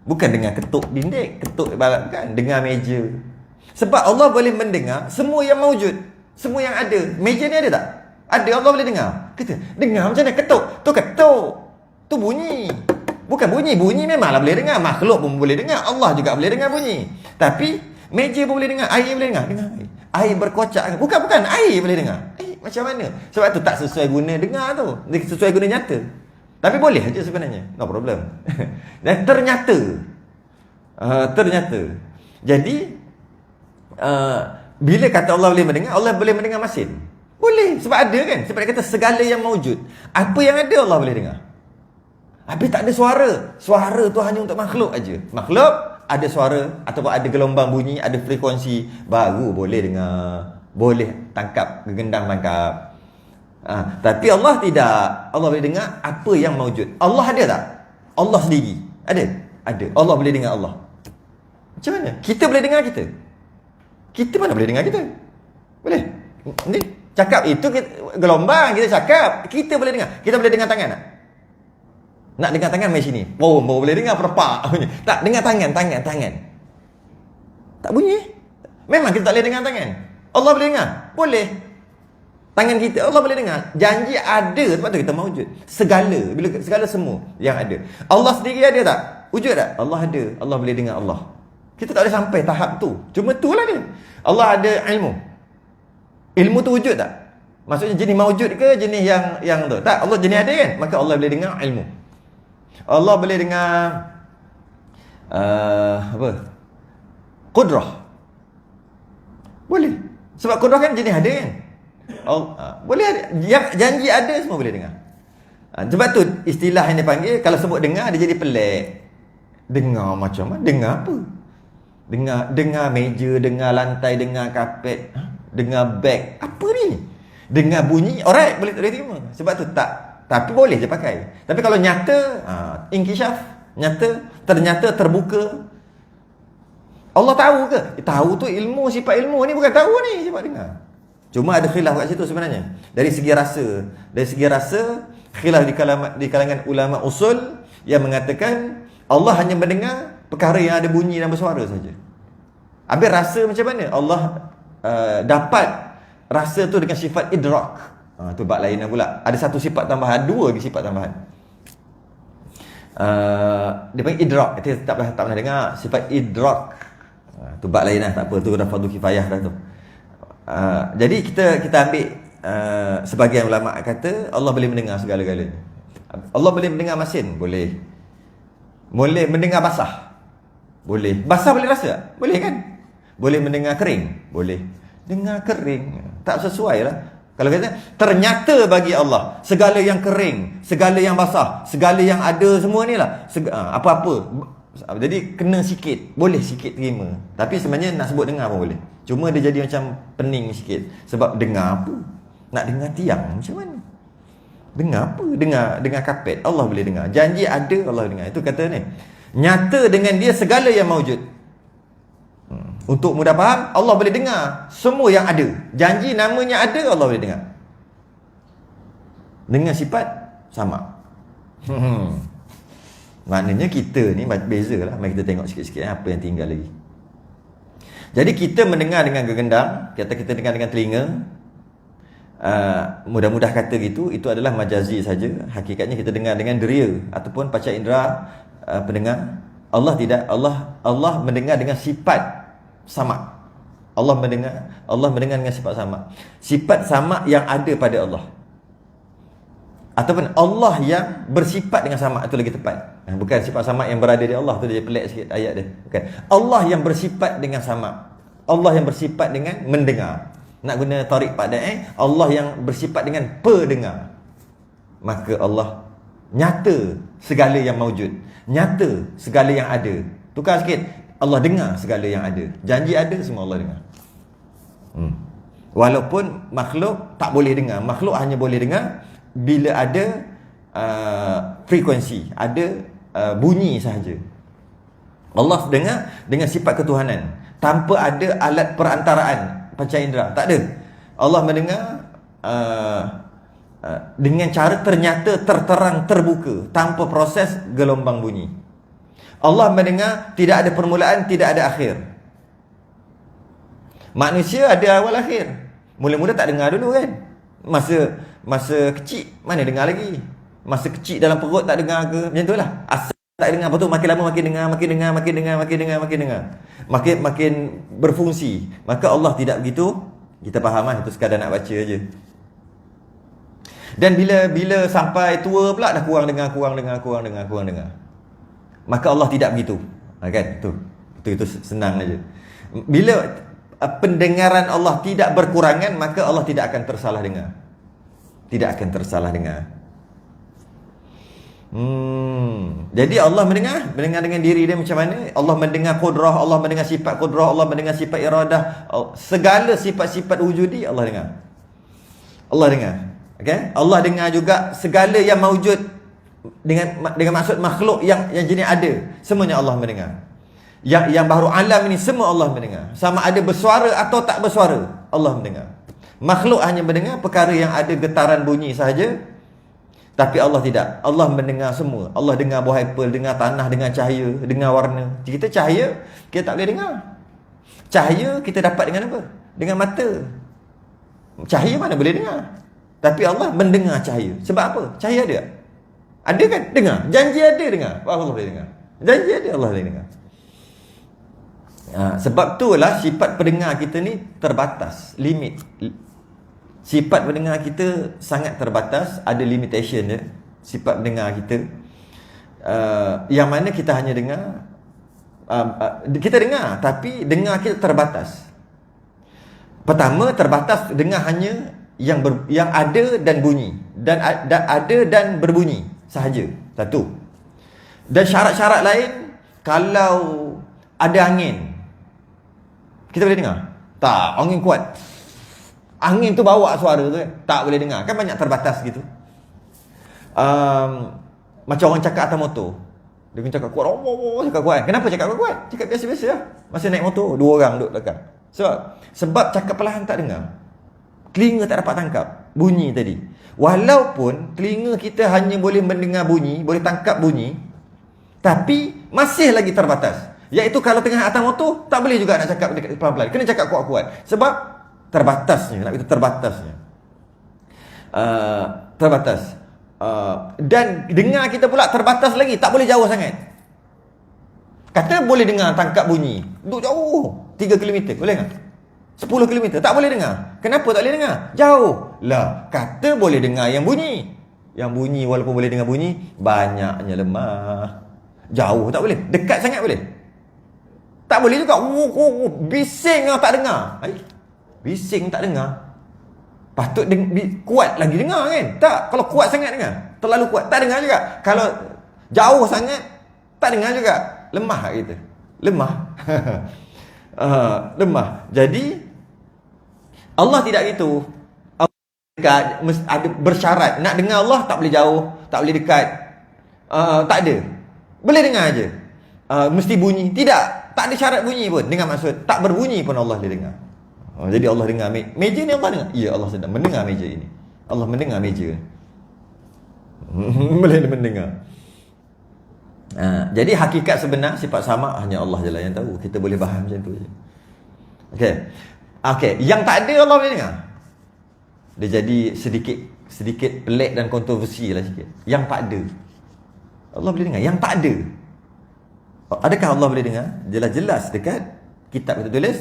Bukan dengar ketuk dinding, ketuk ibarat kan, dengar meja. Sebab Allah boleh mendengar semua yang mawujud, semua yang ada. Meja ni ada tak? Ada, Allah boleh dengar. Kita dengar macam mana? Ketuk. Tu ketuk. Tu bunyi. Bukan bunyi. Bunyi memanglah boleh dengar. Makhluk pun boleh dengar. Allah juga boleh dengar bunyi. Tapi meja pun boleh dengar. Air boleh dengar. Dengar air. Air berkocak. Bukan. Air boleh dengar. Air macam mana? Sebab tu tak sesuai guna dengar tu. Dia sesuai guna nyata. Tapi boleh aja sebenarnya. No problem. Dan ternyata. Jadi bila kata Allah boleh mendengar, Allah boleh mendengar masin. Boleh. Sebab ada kan. Sebab dia kata segala yang mawujud. Apa yang ada Allah boleh dengar. Habis tak ada suara. Suara tu hanya untuk makhluk aja. Makhluk ada suara ataupun ada gelombang bunyi, ada frekuensi, baru boleh dengar, boleh tangkap, gegendang tangkap. Tapi Allah tidak. Allah boleh dengar apa yang maujud. Allah ada tak? Allah sendiri ada? Ada. Allah boleh dengar Allah. Macam mana? Kita boleh dengar kita? Kita mana boleh dengar kita? Boleh? Ni cakap itu gelombang, kita cakap, kita boleh dengar. Kita boleh dengar tangan tak? Nak dengar tangan main sini. Boleh dengar perpak. Tak, dengar tangan. Tak bunyi. Memang kita tak boleh dengar tangan. Allah boleh dengar? Boleh. Tangan kita Allah boleh dengar. Janji ada, sebab tu kita maujud. Segala semua yang ada. Allah sendiri ada tak? Wujud tak? Allah ada. Allah boleh dengar Allah. Kita tak boleh sampai tahap tu. Cuma itulah dia. Allah ada ilmu. Ilmu tu wujud tak? Maksudnya jenis maujud ke jenis yang tu? Tak, Allah jenis ada kan? Maka Allah boleh dengar ilmu. Allah boleh dengar Qudrah. Boleh. Sebab qudrah kan jenis ada kan? Boleh ada. Yang janji ada semua boleh dengar. Sebab tu istilah yang dipanggil, kalau sebut dengar dia jadi pelik. Dengar macam mana? Dengar apa? Dengar meja, dengar lantai, dengar kapet, dengar beg. Apa ni? Dengar bunyi, alright, boleh terima. Sebab tu tak. Tapi boleh je pakai. Tapi kalau nyata, inkishaf, nyata, ternyata terbuka. Allah tahu ke? Tahu tu ilmu, sifat ilmu ni bukan tahu ni, sifat dengar. Cuma ada khilaf kat situ sebenarnya. Dari segi rasa, khilaf di kalangan ulama usul yang mengatakan Allah hanya mendengar perkara yang ada bunyi dan bersuara saja. Habis rasa macam mana? Allah dapat rasa tu dengan sifat idrak. Tu bab lain pula. Ada satu sifat tambahan, dua lagi sifat tambahan. Dia panggil idrak. Kita tak pernah dengar sifat idrak. Tu bab lain lah, tak apa, tu dah fardu kifayah dah tu. Jadi kita ambil sebagian ulama kata Allah boleh mendengar segala-galanya. Allah boleh mendengar masin? Boleh. Boleh mendengar basah? Boleh. Basah boleh rasa? Boleh kan? Boleh mendengar kering? Boleh. Dengar kering tak sesuai lah. Kalau kata ternyata bagi Allah segala yang kering, segala yang basah, segala yang ada semua ni lah, apa-apa. Jadi kena sikit, boleh sikit terima. Tapi sebenarnya nak sebut dengar pun boleh. Cuma dia jadi macam pening sikit. Sebab dengar apa? Nak dengar tiang macam mana? Dengar apa? Dengar kapet. Allah boleh dengar. Janji ada, Allah dengar. Itu kata ni, nyata dengan dia segala yang maujud. Untuk mudah faham, Allah boleh dengar semua yang ada. Janji namanya ada, Allah boleh dengar. Dengan sifat sama. Maknanya kita ni beza lah. Mari kita tengok sikit-sikit apa yang tinggal lagi. Jadi kita mendengar dengan gegendang, kita dengar dengan telinga. Mudah-mudah kata gitu, itu adalah majazi saja. Hakikatnya kita dengar dengan deria ataupun panca indera pendengar. Allah tidak. Allah mendengar dengan sifat sama. Allah mendengar dengan sifat sama. Sifat sama yang ada pada Allah. Ataupun Allah yang bersifat dengan sama, itu lagi tepat. Bukan sifat sama yang berada di Allah, tu dia pelik sikit ayat dia. Bukan. Allah yang bersifat dengan sama. Allah yang bersifat dengan mendengar. Nak guna tarik pada Allah yang bersifat dengan pendengar. Maka Allah nyata segala yang maujud, nyata segala yang ada. Tukar sikit, Allah dengar segala yang ada. Janji ada, semua Allah dengar. Walaupun makhluk tak boleh dengar. Makhluk hanya boleh dengar bila ada frekuensi, ada bunyi sahaja. Allah dengar dengan sifat ketuhanan, tanpa ada alat perantaraan panca indera. Tak ada. Allah mendengar dengan cara ternyata, terterang, terbuka, tanpa proses gelombang bunyi. Allah mendengar tidak ada permulaan, tidak ada akhir. Manusia ada awal akhir. Mula-mula tak dengar dulu kan. Masa kecil mana dengar lagi. Masa kecil dalam perut tak dengar ke, macam tu lah. Asal tak dengar, lepas tu makin lama makin dengar. Makin berfungsi. Maka Allah tidak begitu. Kita faham lah, itu sekadar nak baca aje. Dan bila sampai tua pula dah kurang dengar. Maka Allah tidak begitu. Kan? Itu senang aja. Bila pendengaran Allah tidak berkurangan, maka Allah tidak akan tersalah dengar. Tidak akan tersalah dengar. Jadi Allah mendengar dengan diri dia macam mana? Allah mendengar qudrah, Allah mendengar sifat qudrah, Allah mendengar sifat iradah, segala sifat-sifat wujudi Allah dengar. Allah dengar. Okey? Allah dengar juga segala yang maujud dengan maksud makhluk yang jenis ada, semuanya Allah mendengar. Yang baru alam ini semua Allah mendengar. Sama ada bersuara atau tak bersuara, Allah mendengar. Makhluk hanya mendengar perkara yang ada getaran bunyi sahaja. Tapi Allah tidak. Allah mendengar semua. Allah dengar buah apple, dengar tanah, dengar cahaya, dengar warna. Kita cahaya, kita tak boleh dengar. Cahaya kita dapat dengan apa? Dengan mata. Cahaya mana boleh dengar? Tapi Allah mendengar cahaya. Sebab apa? Cahaya ada. Ada kan? Dengar. Janji ada dengar. Allah boleh dengar. Janji ada, Allah boleh dengar. Sebab itulah sifat pendengar kita ni terbatas. Limit. Sifat pendengar kita sangat terbatas, ada limitation dia. Sifat pendengar kita yang mana kita hanya dengar, kita dengar tapi dengar kita terbatas. Pertama, terbatas dengar hanya yang ada dan bunyi, dan ada dan berbunyi sahaja. Satu. Dan syarat-syarat lain, kalau ada angin, kita boleh dengar? Tak, angin kuat, angin tu bawa suara tu kan, tak boleh dengar. Kan banyak terbatas gitu. Macam orang cakap atas motor, dia cakap kuat, cakap kuat. Kenapa cakap kuat? Cakap biasa-biasa lah. Masa naik motor, 2 orang duduk belakang. Sebab cakap perlahan tak dengar. Telinga tak dapat tangkap bunyi tadi. Walaupun telinga kita hanya boleh mendengar bunyi, boleh tangkap bunyi, tapi masih lagi terbatas. Iaitu kalau tengah atas motor, tak boleh juga nak cakap pelan-pelan. Kena cakap kuat-kuat. Sebab terbatasnya, nak kata terbatasnya. Terbatas. Dan dengar kita pula terbatas lagi, tak boleh jauh sangat. Kata boleh dengar tangkap bunyi, duduk jauh 3 km, boleh tak? 10 km, tak boleh dengar. Kenapa tak boleh dengar? Jauh lah. Kata boleh dengar yang bunyi. Yang bunyi, walaupun boleh dengar bunyi, banyaknya lemah. Jauh tak boleh, dekat sangat boleh? Tak boleh juga. Bising tak dengar. Bising tak dengar, patut kuat lagi dengar kan? Tak, kalau kuat sangat dengar, terlalu kuat tak dengar juga. Kalau jauh sangat tak dengar juga. Lemah kita. Lemah. Lemah. Jadi Allah tidak gitu. Allah dekat, ada bersyarat. Nak dengar Allah tak boleh jauh, tak boleh dekat. Tak ada. Boleh dengar aja. Mesti bunyi. Tidak, tak ada syarat bunyi pun. Dengan maksud tak berbunyi pun Allah boleh dengar. Jadi Allah dengar meja ni, Allah dengar. Ya, Allah sedang mendengar meja ini. Allah mendengar meja. Boleh mendengar. Jadi hakikat sebenar sifat sama hanya Allah je lah yang tahu. Kita boleh faham macam tu je. Okey, yang tak ada Allah boleh dengar. Dia jadi sedikit pelik dan kontroversi lah sikit. Yang tak ada Allah boleh dengar. Yang tak ada, adakah Allah boleh dengar? Jelas-jelas dekat kitab kita tulis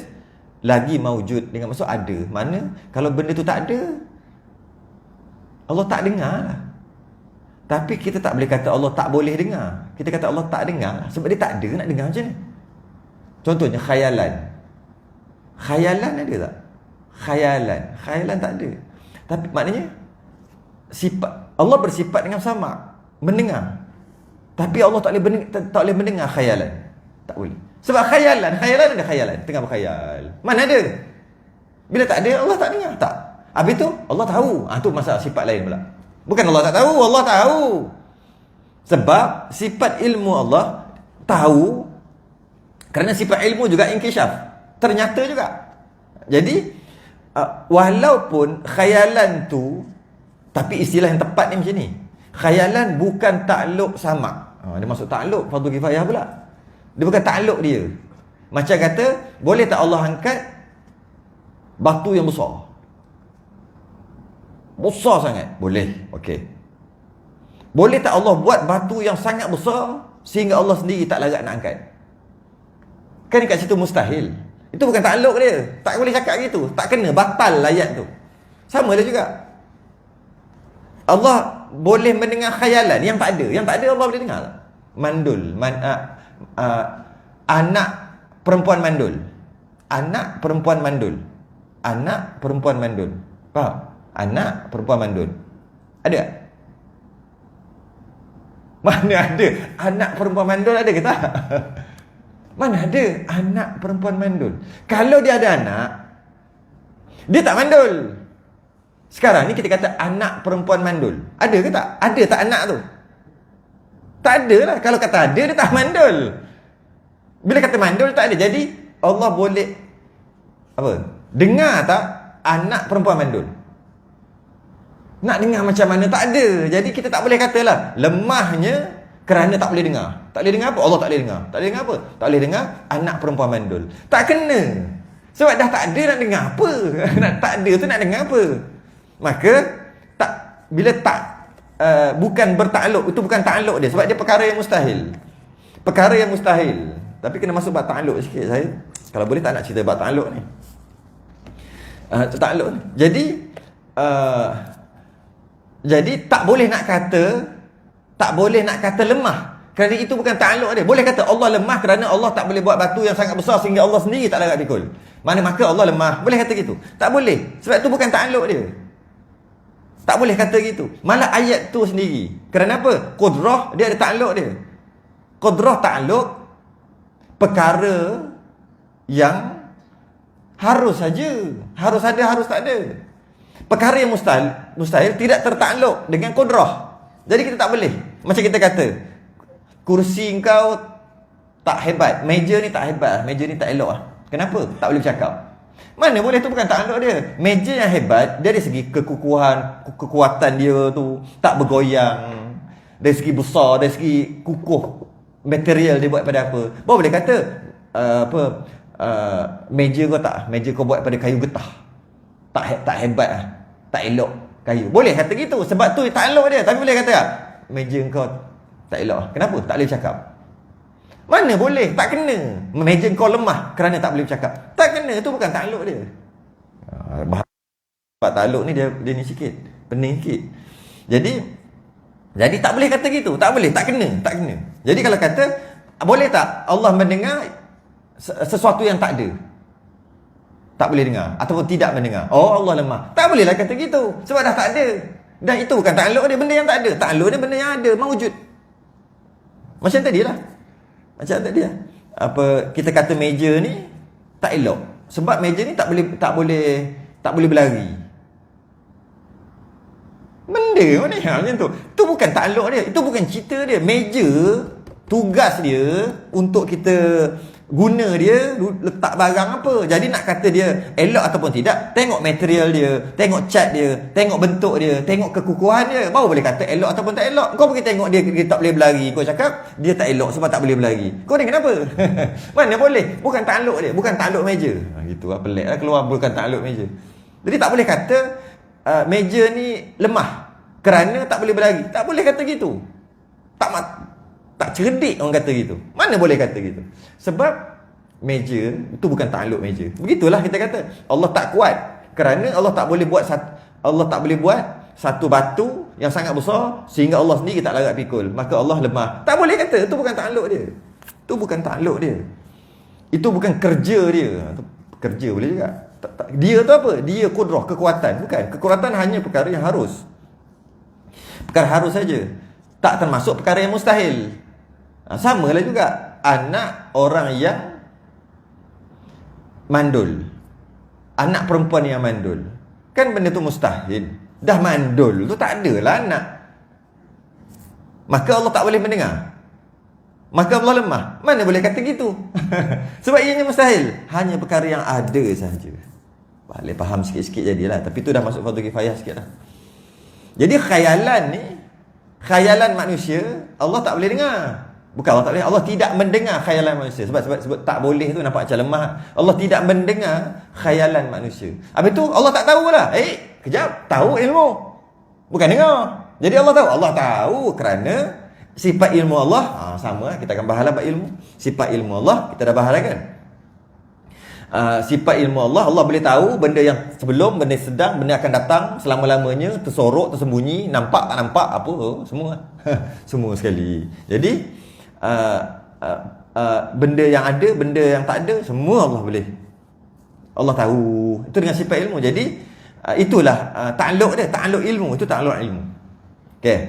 lagi maujud, dengan maksud ada. Mana kalau benda tu tak ada, Allah tak dengar lah. Tapi kita tak boleh kata Allah tak boleh dengar. Kita kata Allah tak dengar sebab dia tak ada. Nak dengar macam ni? Contohnya khayalan. Khayalan ada tak? Khayalan tak ada. Tapi maknanya sifat Allah bersifat dengan sama, mendengar. Tapi Allah tak boleh mendengar khayalan. Tak boleh. Sebab khayalan ada khayalan, tengah berkhayal. Mana ada? Bila tak ada, Allah tak dengar. Tak. Habis tu Allah tahu. Tu masalah sifat lain pula. Bukan Allah tak tahu, Allah tahu. Sebab sifat ilmu Allah tahu, kerana sifat ilmu juga inkishaf, ternyata juga. Jadi walaupun khayalan tu, tapi istilah yang tepat ni macam ni. Khayalan bukan takluk sama. Dia maksud takluk fardu kifayah pula. Dia bukan takluk dia. Macam kata, boleh tak Allah angkat batu yang besar? Besar sangat. Boleh. Okey. Boleh tak Allah buat batu yang sangat besar sehingga Allah sendiri tak larat nak angkat? Kan kat situ mustahil. Itu bukan takluk dia. Tak boleh cakap gitu. Tak kena. Batal ayat tu. Sama dia juga. Allah boleh mendengar khayalan yang tak ada. Yang tak ada Allah boleh dengar. Mandul. Anak perempuan mandul. Anak perempuan mandul. Anak perempuan mandul. Faham? Anak perempuan mandul. Ada tak? Mana ada anak perempuan mandul, ada ke tak? Mana ada anak perempuan mandul? Kalau dia ada anak, dia tak mandul. Sekarang ni kita kata anak perempuan mandul. Ada ke tak? Ada tak anak tu? Tak ada lah. Kalau kata ada, dia tak mandul. Bila kata mandul, tak ada. Jadi Allah boleh apa? Dengar tak anak perempuan mandul? Nak dengar macam mana? Tak ada. Jadi kita tak boleh katalah lemahnya kerana tak boleh dengar. Tak boleh dengar apa? Allah tak boleh dengar. Tak boleh dengar apa? Tak boleh dengar anak perempuan mandul. Tak kena. Sebab dah tak ada, nak dengar apa? Tak ada tu nak dengar apa? Maka tak, bila tak bukan bertakluk, itu bukan takluk dia, sebab dia perkara yang mustahil. Perkara yang mustahil. Tapi kena masuk bab takluk sikit saya. Kalau boleh tak nak cerita bab takluk ni. Takluk ni. Jadi tak boleh nak kata lemah kerana itu bukan takluk dia. Boleh kata Allah lemah kerana Allah tak boleh buat batu yang sangat besar sehingga Allah sendiri tak larat pikul. Mana maka Allah lemah. Boleh kata gitu? Tak boleh. Sebab itu bukan takluk dia. Tak boleh kata gitu. Malah ayat tu sendiri. Kerana apa? Qudrah dia ada takluk dia. Qudrah takluk perkara yang harus saja. Harus ada, harus tak ada. Perkara yang mustahil tidak tertakluk dengan qudrah. Jadi kita tak boleh. Macam kita kata, kursi kau tak hebat, meja ni tak hebat, meja ni tak elok lah. Kenapa? Tak boleh bercakap. Mana boleh, tu bukan takluk dia. Meja yang hebat, dari segi kekuatan dia tu tak bergoyang. Dari segi besar, dari segi kukuh material dia buat pada apa. Baru boleh kata meja kau buat pada kayu getah. Tak hebat lah. Tak elok kayu. Boleh kata gitu. Sebab tu takluk dia. Tapi boleh kata tak? Meja kau tak elok. Kenapa? Tak boleh bercakap. Mana boleh? Tak kena. Meja kau lemah kerana tak boleh bercakap. Tak kena. Itu bukan takluk dia. Sebab takluk ni dia ni sikit. Pening sikit. Jadi tak boleh kata gitu. Tak boleh. Tak kena. Jadi kalau kata, boleh tak Allah mendengar sesuatu yang tak ada? Tak boleh dengar ataupun tidak mendengar. Oh, Allah lemah. Tak bolehlah kata gitu. Sebab dah tak ada. Dan itu bukan takluk dia, benda yang tak ada. Takluk dia benda yang ada, mawujud. Macam tadilah. Apa kita kata meja ni tak elok. Sebab meja ni tak boleh berlari. Benda mana yang macam tu? Tu bukan takluk dia. Itu bukan cerita dia. Meja, tugas dia untuk kita guna dia, letak barang apa. Jadi nak kata dia elok ataupun tidak, tengok material dia, tengok cat dia, tengok bentuk dia, tengok kekukuhan dia, baru boleh kata elok ataupun tak elok. Kau pergi tengok dia tak boleh berlari, kau cakap dia tak elok sebab tak boleh berlari. Kau ni kenapa? Mana boleh? Bukan takluk dia, bukan takluk meja. Gitu lah, pelik lah keluar bukan takluk meja. Jadi tak boleh kata meja ni lemah kerana tak boleh berlari. Tak boleh kata gitu. Tak cerdik orang kata gitu. Mana boleh kata gitu? Sebab meja itu bukan takluk meja. Begitulah kita kata Allah tak kuat kerana Allah tak boleh buat satu batu yang sangat besar sehingga Allah sendiri tak larat pikul. Maka Allah lemah. Tak boleh kata. Itu bukan takluk dia. Itu bukan takluk dia. Itu bukan kerja dia. Kerja boleh juga. Dia tu apa? Dia kudrah, kekuatan. Bukan. Kekuatan hanya perkara yang harus. Perkara harus saja. Tak termasuk perkara yang mustahil. Sama lah juga anak orang yang mandul, anak perempuan yang mandul, kan benda tu mustahil. Dah mandul tu tak adalah anak, maka Allah tak boleh mendengar, maka Allah lemah. Mana boleh kata gitu? Sebab ianya mustahil. Hanya perkara yang ada sahaja. Boleh faham sikit-sikit jadilah. Tapi tu dah masuk fardu kifayah sikit lah. Jadi khayalan manusia Allah tak boleh dengar. Bukan Allah tak boleh, Allah tidak mendengar khayalan manusia. Sebab tak boleh tu nampak macam lemah. Allah tidak mendengar khayalan manusia. Habis tu Allah tak tahulah. Kejap, tahu ilmu, bukan dengar. Jadi Allah tahu. Allah tahu kerana sifat ilmu Allah sama lah. Kita akan bahas bab ilmu. Sifat ilmu Allah kita dah bahas kan. Sifat ilmu Allah, Allah boleh tahu benda yang sebelum, benda sedang, benda akan datang, selama-lamanya, tersorok, tersembunyi, nampak tak nampak, apa, semua. Semua sekali. Jadi benda yang ada, benda yang tak ada, semua Allah boleh. Allah tahu. Itu dengan sifat ilmu. Jadi itulah takluk dia, takluk ilmu. Itu takluk ilmu. Okey.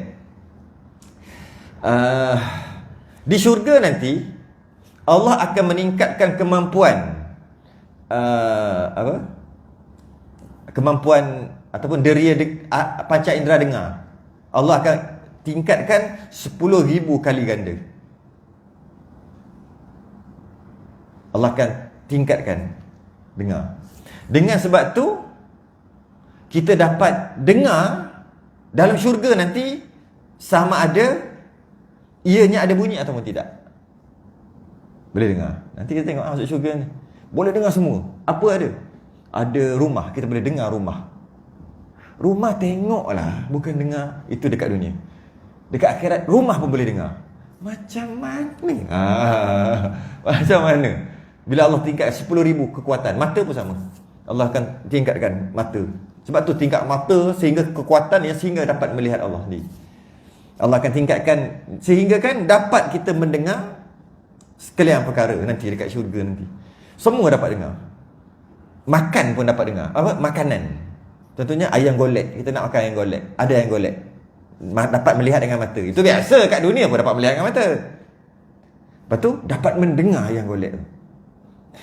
uh, di syurga nanti Allah akan meningkatkan kemampuan kemampuan ataupun deria panca indera dengar. Allah akan tingkatkan 10,000 kali ganda. Allah akan tingkatkan dengar. Dengan sebab tu kita dapat dengar dalam syurga nanti sama ada ianya ada bunyi ataupun tidak. Boleh dengar. Nanti kita tengok masuk syurga ni. Boleh dengar semua. Apa ada? Ada rumah, kita boleh dengar rumah. Rumah tengoklah, bukan dengar. Itu dekat dunia. Dekat akhirat rumah pun boleh dengar. Macam mana? Macam mana? Bila Allah tingkat 10,000 kekuatan, mata pun sama. Allah akan tingkatkan mata. Sebab tu tingkat mata sehingga kekuatan yang sehingga dapat melihat Allah sendiri. Allah akan tingkatkan sehingga kan dapat kita mendengar sekalian perkara nanti dekat syurga nanti. Semua dapat dengar. Makan pun dapat dengar. Apa? Makanan. Contohnya ayam golek. Kita nak makan ayam golek. Ada ayam golek. Dapat melihat dengan mata. Itu biasa kat dunia pun dapat melihat dengan mata. Lepas tu dapat mendengar ayam golek tu.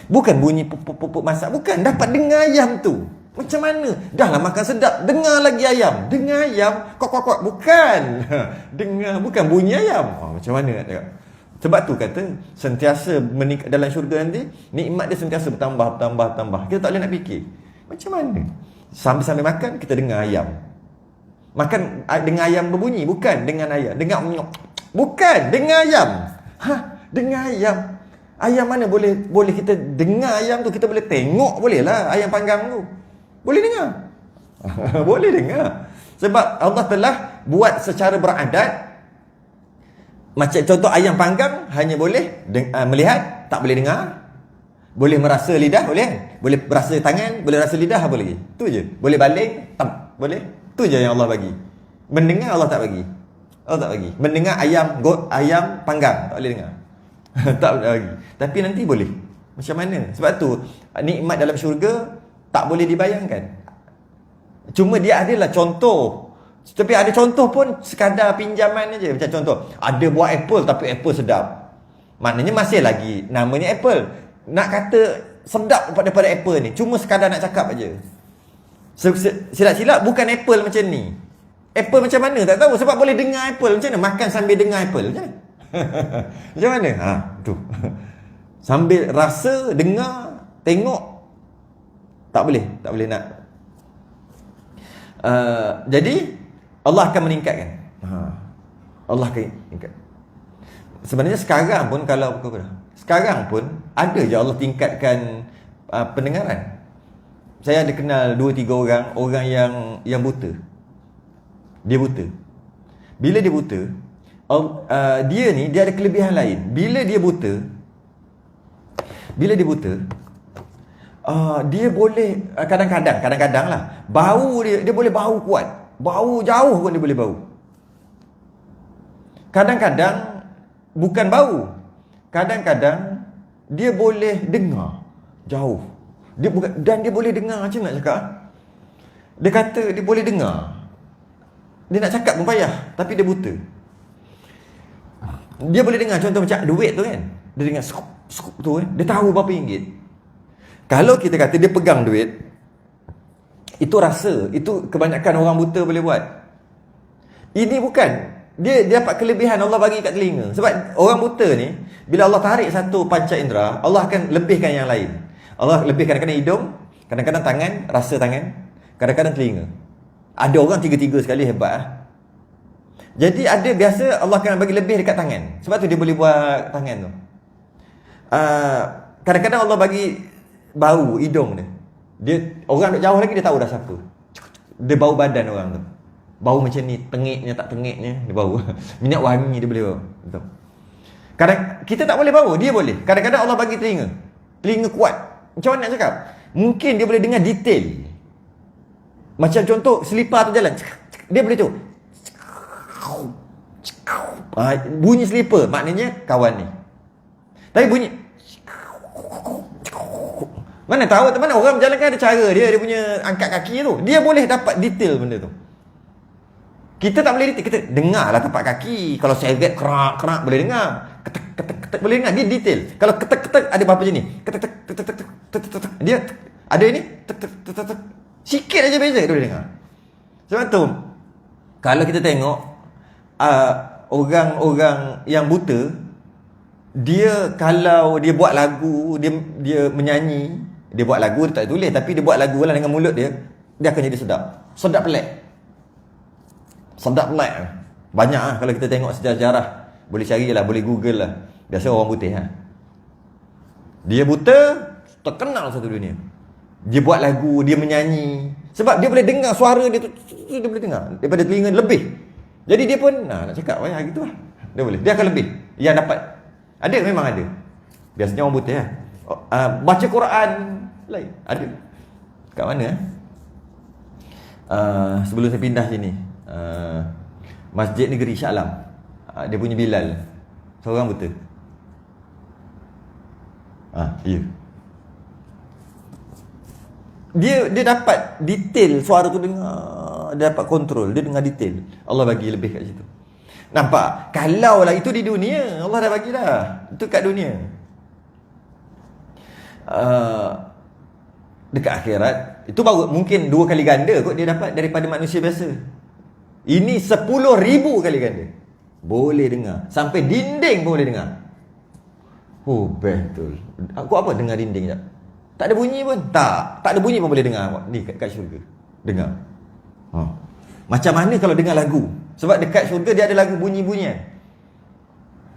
Bukan bunyi pupuk masak. Bukan. Dapat dengar ayam tu. Macam mana? Dah lah makan sedap. Dengar lagi ayam. Dengar ayam. Kok. Bukan. Dengar. Bukan bunyi ayam. Macam mana nak tengok? Sebab tu kata sentiasa meningkat dalam syurga nanti, nikmat dia sentiasa bertambah. Kita tak boleh nak fikir. Macam mana? Sambil-sambil makan kita dengar ayam. Makan dengar ayam berbunyi, bukan dengan ayam. Dengar bukan dengar ayam. Dengar ayam. Ayam mana boleh kita dengar ayam tu, kita boleh tengok boleh lah ayam panggang tu. Boleh dengar. Boleh dengar. Sebab Allah telah buat secara beradat. Macam contoh ayam panggang hanya boleh melihat, tak boleh dengar. Boleh merasa lidah, boleh. Boleh rasa tangan, boleh rasa lidah, apa lagi? Tu je. Boleh baling, tak boleh. Tu je yang Allah bagi. Mendengar Allah tak bagi. Allah tak bagi. Mendengar ayam panggang, tak boleh dengar. Tak boleh bagi. Tapi nanti boleh. Macam mana? Sebab tu nikmat dalam syurga tak boleh dibayangkan. Cuma dia adalah contoh. Tapi ada contoh pun sekadar pinjaman aja. Macam contoh, ada buah apple tapi apple sedap. Maknanya masih lagi namanya apple. Nak kata sedap daripada apple ni, cuma sekadar nak cakap aja. Silap-silap bukan apple macam ni. Apple macam mana tak tahu, sebab boleh dengar apple. Macam mana makan sambil dengar apple? Macam mana? Macam mana? Tu. Sambil rasa, dengar, tengok. Tak boleh nak. Jadi Allah akan meningkatkan. Allah akan meningkat. Sebenarnya sekarang pun kalau sekarang pun ada je Allah tingkatkan pendengaran. Saya ada kenal 2-3 orang yang buta. Dia buta. Bila dia buta, dia ada kelebihan lain. Bila dia buta, dia boleh kadang-kadang lah, bau dia boleh bau kuat. Bau jauh pun dia boleh bau. Kadang-kadang bukan bau. Kadang-kadang dia boleh dengar jauh. Dia boleh dengar, macam nak cakap. Dia kata dia boleh dengar. Dia nak cakap pun payah, tapi dia buta. Dia boleh dengar, contoh macam duit tu kan. Dia dengar skup tu kan. Dia tahu berapa ringgit. Kalau kita kata dia pegang duit, itu rasa, itu kebanyakan orang buta boleh buat. Ini bukan. Dia dapat kelebihan Allah bagi kat telinga. Sebab orang buta ni, bila Allah tarik satu panca indera, Allah akan lebihkan yang lain. Allah lebihkan kadang-kadang hidung, kadang-kadang tangan, rasa tangan, kadang-kadang telinga. Ada orang 3-3 sekali, hebat. Jadi ada biasa Allah akan bagi lebih dekat tangan. Sebab tu dia boleh buat tangan tu. Kadang-kadang Allah bagi bau hidung dia. Orang duduk jauh lagi dia tahu dah siapa. Dia bau badan orang tu. Bau macam ni, tengiknya tak tengiknya dia bau. Minyak wangi dia boleh bau. Betul. Kadang kita tak boleh bau, dia boleh. Kadang-kadang Allah bagi telinga. Telinga kuat. Macam mana nak cakap? Mungkin dia boleh dengar detail. Macam contoh selipar tu jalan. Dia boleh tu. Bunyi selipar maknanya kawan ni. Tapi bunyi mana tahu mana orang berjalan kan ada cara dia punya angkat kaki tu. Dia boleh dapat detail benda tu. Kita tak boleh detail. Kita dengar lah tapak kaki. Kalau seret kerak boleh dengar. Ketek boleh dengar. Dia detail. Kalau ketek ada berapa jenis? Ketek. Dia ada ni. Sikit aja beza dia boleh dengar. Sebab tu kalau kita tengok orang-orang yang buta, dia kalau dia buat lagu, dia menyanyi, dia buat lagu dia tak tulis tapi dia buat lagu lah dengan mulut dia akan jadi sedap. Sedap pelik. Banyak lah kalau kita tengok sejarah-sejarah. Boleh carilah, boleh google lah. Biasa orang putih lah. Dia buta, terkenal satu dunia. Dia buat lagu, dia menyanyi. Sebab dia boleh dengar suara dia tu, dia boleh dengar daripada telinga lebih. Jadi dia pun nak cakap gitu lah. Dia boleh, dia akan lebih. Yang dapat ada, memang ada. Biasanya orang putih lah. Baca Quran lain, ada. Kat mana sebelum saya pindah sini, Masjid Negeri Shah Alam, dia punya Bilal seorang buta. Ya. Dia dapat detail suara tu dengar, dia dapat kontrol, dia dengar detail. Allah bagi lebih kat situ. Nampak? Kalau lah itu di dunia, Allah dah bagi dah. Itu kat dunia. Dekat akhirat, itu baru mungkin 2 kali ganda kot dia dapat daripada manusia biasa. Ini 10,000 kali ganda. Boleh dengar. Sampai dinding pun boleh dengar. Betul. Aku apa dengar dinding tak? Tak ada bunyi pun. Tak ada bunyi pun boleh dengar. Ni kat syurga. Dengar. Macam mana kalau dengar lagu? Sebab dekat syurga dia ada lagu bunyi-bunyian.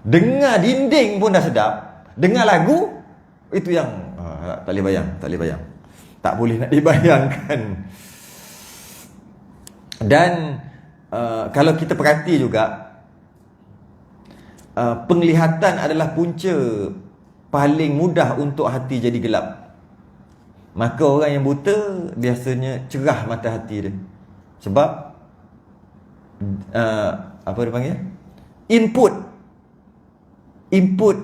Dengar dinding pun dah sedap. Dengar lagu, itu yang tak boleh bayang. Tak boleh nak dibayangkan. Dan kalau kita perhati juga, penglihatan adalah punca paling mudah untuk hati jadi gelap. Maka orang yang buta biasanya cerah mata hati dia. Sebab apa dia panggil? Input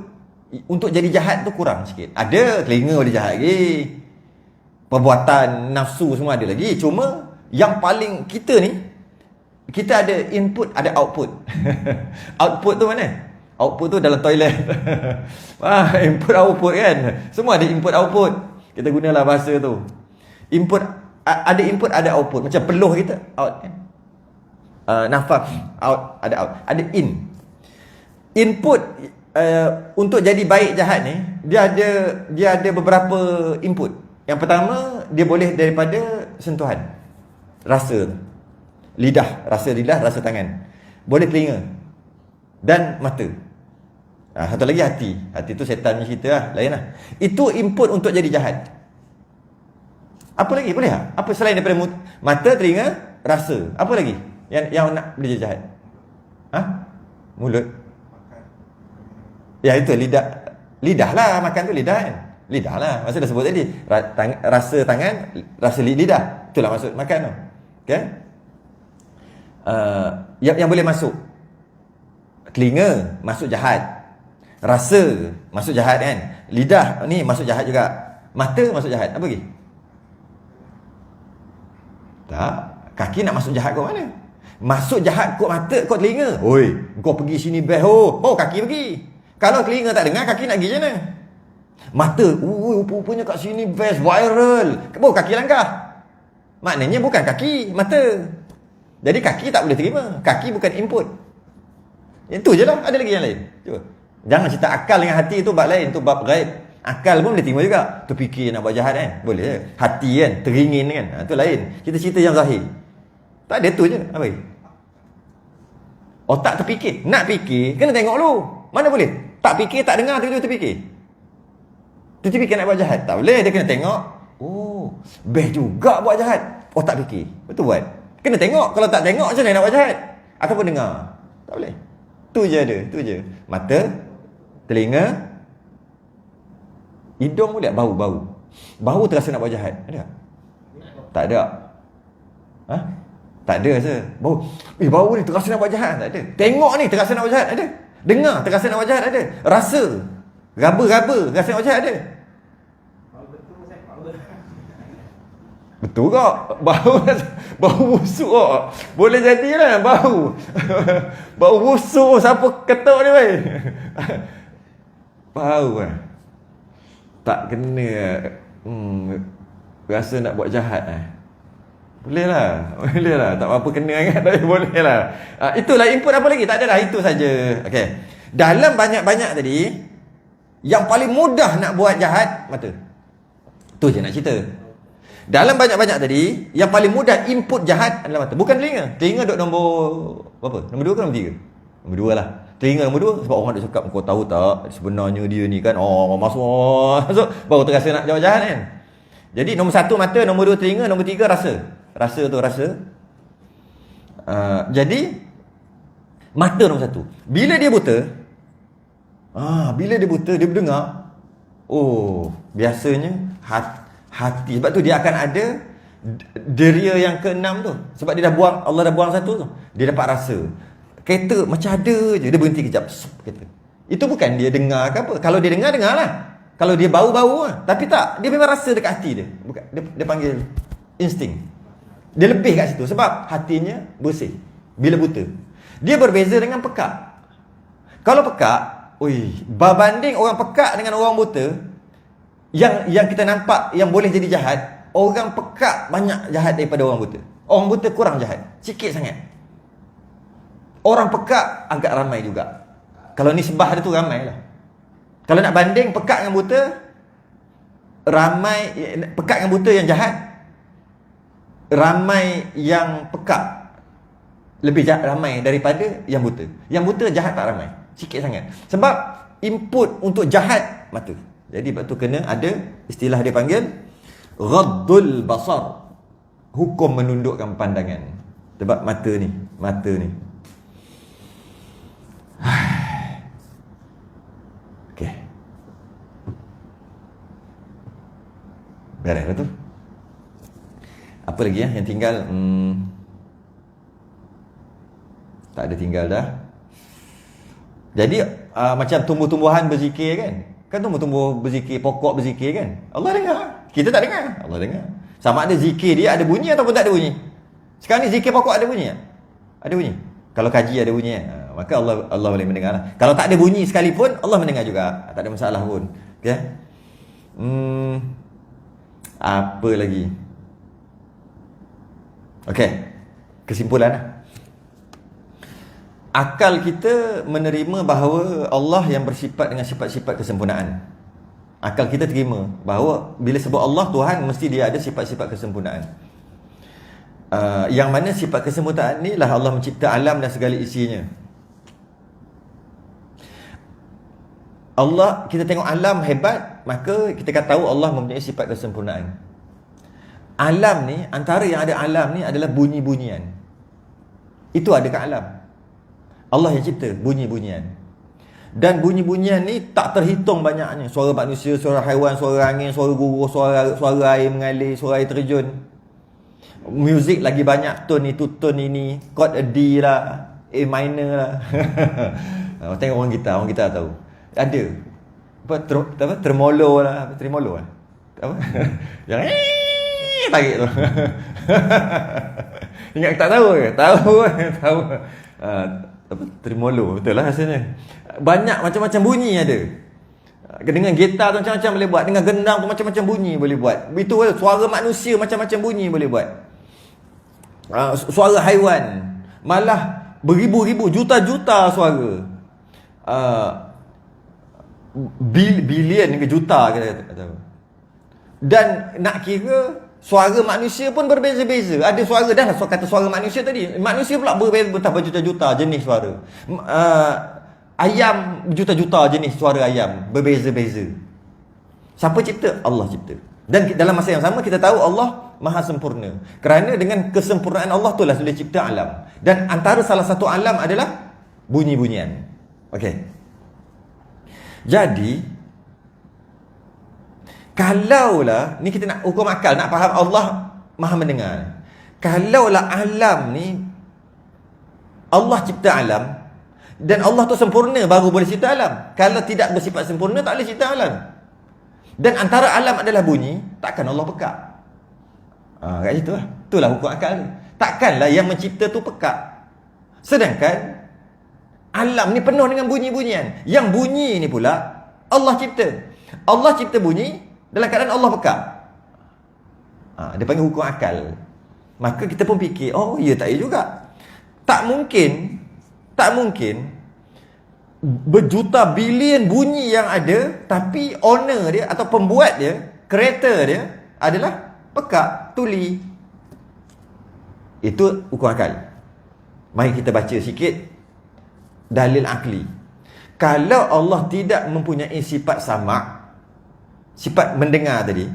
untuk jadi jahat tu kurang sikit. Ada, telinga boleh jahat lagi, perbuatan nafsu semua ada lagi. Cuma yang paling kita ni, kita ada input, ada output. Output tu mana? Output tu dalam toilet. Input output kan. Semua ada input output. Kita gunalah bahasa tu. Input ada output. Macam peluh kita out kan. Nafas out, ada out. Ada in. Input untuk jadi baik jahat ni, dia ada beberapa input. Yang pertama, dia boleh daripada sentuhan. Rasa lidah, rasa tangan. Boleh telinga dan mata. Satu lagi hati. Hati tu setan punya cerita lah, lain lah. Itu input untuk jadi jahat. Apa lagi? Boleh tak? Apa selain daripada mata, telinga, rasa? Apa lagi yang nak boleh jadi jahat? Mulut. Ya itu lidah lah. Makan tu lidah kan. Lidah lah. Maksud dah sebut tadi. Rasa tangan, rasa lidah. Itulah maksud makan tu. Okay? Yang boleh masuk. Telinga masuk jahat. Rasa masuk jahat kan. Lidah ni masuk jahat juga. Mata masuk jahat. Apa lagi? Tak. Kaki nak masuk jahat kot mana? Masuk jahat kot mata, kot telinga. Oi, kau pergi sini best. Kaki pergi. Kalau telinga tak dengar, kaki nak pergi macam mana? Mata, rupanya kat sini best, viral. Kaki langkah. Maknanya bukan kaki, mata. Jadi kaki tak boleh terima. Kaki bukan input. Itu je lah. Ada lagi yang lain? Cuba. Jangan cerita akal dengan hati, tu bab lain. Tu bab gaib. Akal pun boleh terima juga. Tu fikir nak buat jahat kan. Boleh. Hati kan, teringin kan. Tu lain. Kita cerita yang zahir. Tak ada, tu je. Apa? Otak terfikir. Nak fikir, kena tengok dulu. Mana boleh? Tak fikir, tak dengar, tiba-tiba terfikir. Terfikir nak buat jahat. Tak boleh, dia kena tengok. Best juga buat jahat. Otak fikir. Betul buat. Kena tengok. Kalau tak tengok, macam mana nak buat jahat? Ataupun dengar. Tak boleh. Tu je ada. Tu je. Mata, telinga, hidung boleh. Bau. Bau terasa nak buat jahat. Ada tak? Tak ada. Tak ada rasa. Bau ni terasa nak buat jahat. Tak ada. Tengok ni terasa nak buat jahat. Ada. Dengar terasa nak buat jahat. Ada. Rasa. Raba-raba rasa nak buat jahat. Ada. Betul kok. Bau busuk kok. Boleh jadilah bau. Bau busuk siapa ketuk ni weh. Bau lah. Tak kena. Rasa nak buat jahat Boleh lah. Tak apa-apa kena kan. Tapi boleh lah. Itulah input apa lagi? Tak adalah, itu saja. Okey. Dalam banyak-banyak tadi, yang paling mudah nak buat jahat, mata. Tu je nak cerita. Dalam banyak-banyak tadi, yang paling mudah input jahat adalah mata. Bukan telinga. Telinga duduk nombor berapa? Nombor 2 ke nombor 3? Nombor 2 lah. Telinga nombor 2 sebab orang duk cakap, kau tahu tak sebenarnya dia ni kan masuk baru terasa nak jawab jahat kan. Jadi nombor 1 mata, nombor 2 telinga, nombor 3 rasa. Rasa. Jadi mata nombor 1. Bila dia buta, dia berdengar. Oh, biasanya hati. Sebab tu dia akan ada deria yang ke-6 tu. Sebab dia dah buang, Allah dah buang 1 tu. Dia dapat rasa. Kereta macam ada je, dia berhenti kejap. Kereta. Itu bukan dia dengar ke apa. Kalau dia dengar lah. Kalau dia bau-bau lah. Tapi tak, dia memang rasa dekat hati dia. Bukan, dia panggil insting. Dia lebih kat situ sebab hatinya bersih. Bila buta. Dia berbeza dengan pekak. Kalau pekak, berbanding orang pekak dengan orang buta, yang kita nampak yang boleh jadi jahat, orang pekak banyak jahat daripada orang buta. Orang buta kurang jahat, sikit sangat. Orang pekak agak ramai juga. Kalau nisbah dia tu ramai lah. Kalau nak banding pekak dengan buta, ramai. Pekak dengan buta yang jahat, ramai yang pekak lebih jahat ramai daripada yang buta. Yang buta jahat tak ramai, sikit sangat. Sebab input untuk jahat mata. Jadi sebab tu kena ada istilah dia panggil ghaddul basar. Hukum menundukkan pandangan. Sebab mata ni. Okey. Beres lah tu. Apa lagi yang tinggal? Tak ada tinggal dah. Jadi macam tumbuh-tumbuhan berzikir kan? Kan tumbuh-tumbuh berzikir, pokok berzikir kan? Allah dengar. Kita tak dengar. Allah dengar. Sama ada zikir dia ada bunyi ataupun tak ada bunyi. Sekarang ni zikir pokok ada bunyi tak? Ada bunyi. Kalau kaji ada bunyi maka Allah boleh mendengar lah. Kalau tak ada bunyi sekalipun Allah mendengar juga. Tak ada masalah pun. Okey. Apa lagi? Okey. Kesimpulan lah. Akal kita menerima bahawa Allah yang bersifat dengan sifat-sifat kesempurnaan. Akal kita terima bahawa bila sebut Allah, Tuhan mesti dia ada sifat-sifat kesempurnaan. Yang mana sifat kesempurnaan ni lah Allah mencipta alam dan segala isinya. Allah, kita tengok alam hebat, maka kita kata tahu Allah mempunyai sifat kesempurnaan. Alam ni, antara yang ada alam ni adalah bunyi-bunyian. Itu ada kat alam. Allah yang cipta bunyi-bunyian. Dan bunyi-bunyian ni tak terhitung banyaknya. Suara manusia, suara haiwan, suara angin, suara guruh, suara air mengalir, suara air terjun. Muzik lagi banyak, tone itu, tone ini, chord D lah, A minor lah. Tengok orang kita tahu. Ada. Apa tremolo lah, tremolo lah. Apa? Yang tarik tu. Ingat tak tahu ke? Tahu. Apa tremolo, betul lah rasanya. Banyak macam-macam bunyi ada. Dengan gitar tu macam-macam boleh buat, dengan gendang tu macam-macam bunyi boleh buat. Itu suara manusia macam-macam bunyi boleh buat. Suara haiwan malah beribu-ribu, juta-juta suara. Bilion ke juta kata. Dan nak kira suara manusia pun berbeza-beza. Ada suara dah kata suara manusia tadi. Manusia pula berbeza betapa juta-juta jenis suara. Ayam juta-juta jenis suara ayam, berbeza-beza. Siapa cipta? Allah cipta. Dan dalam masa yang sama kita tahu Allah Maha sempurna. Kerana dengan kesempurnaan Allah tu lah sudah cipta alam. Dan antara salah satu alam adalah bunyi-bunyian. Okey. Jadi kalaulah ni kita nak hukum akal, nak faham Allah Maha mendengar. Kalaulah alam ni Allah cipta alam dan Allah tu sempurna baru boleh cipta alam. Kalau tidak bersifat sempurna tak boleh cipta alam. Dan antara alam adalah bunyi, takkan Allah pekak. Kat situ lah. Itulah hukum akal tu. Takkanlah yang mencipta tu pekak. Sedangkan alam ni penuh dengan bunyi-bunyian. Yang bunyi ni pula Allah cipta. Allah cipta bunyi dalam keadaan Allah pekak. Dia panggil hukum akal. Maka kita pun fikir, oh ya, tak ya juga. Tak mungkin berjuta bilion bunyi yang ada, tapi owner dia atau pembuat dia, kreator dia adalah pekak, tuli. Itu hukum akal. Mari kita baca sikit dalil akli. Kalau Allah tidak mempunyai sifat sama', sifat mendengar tadi,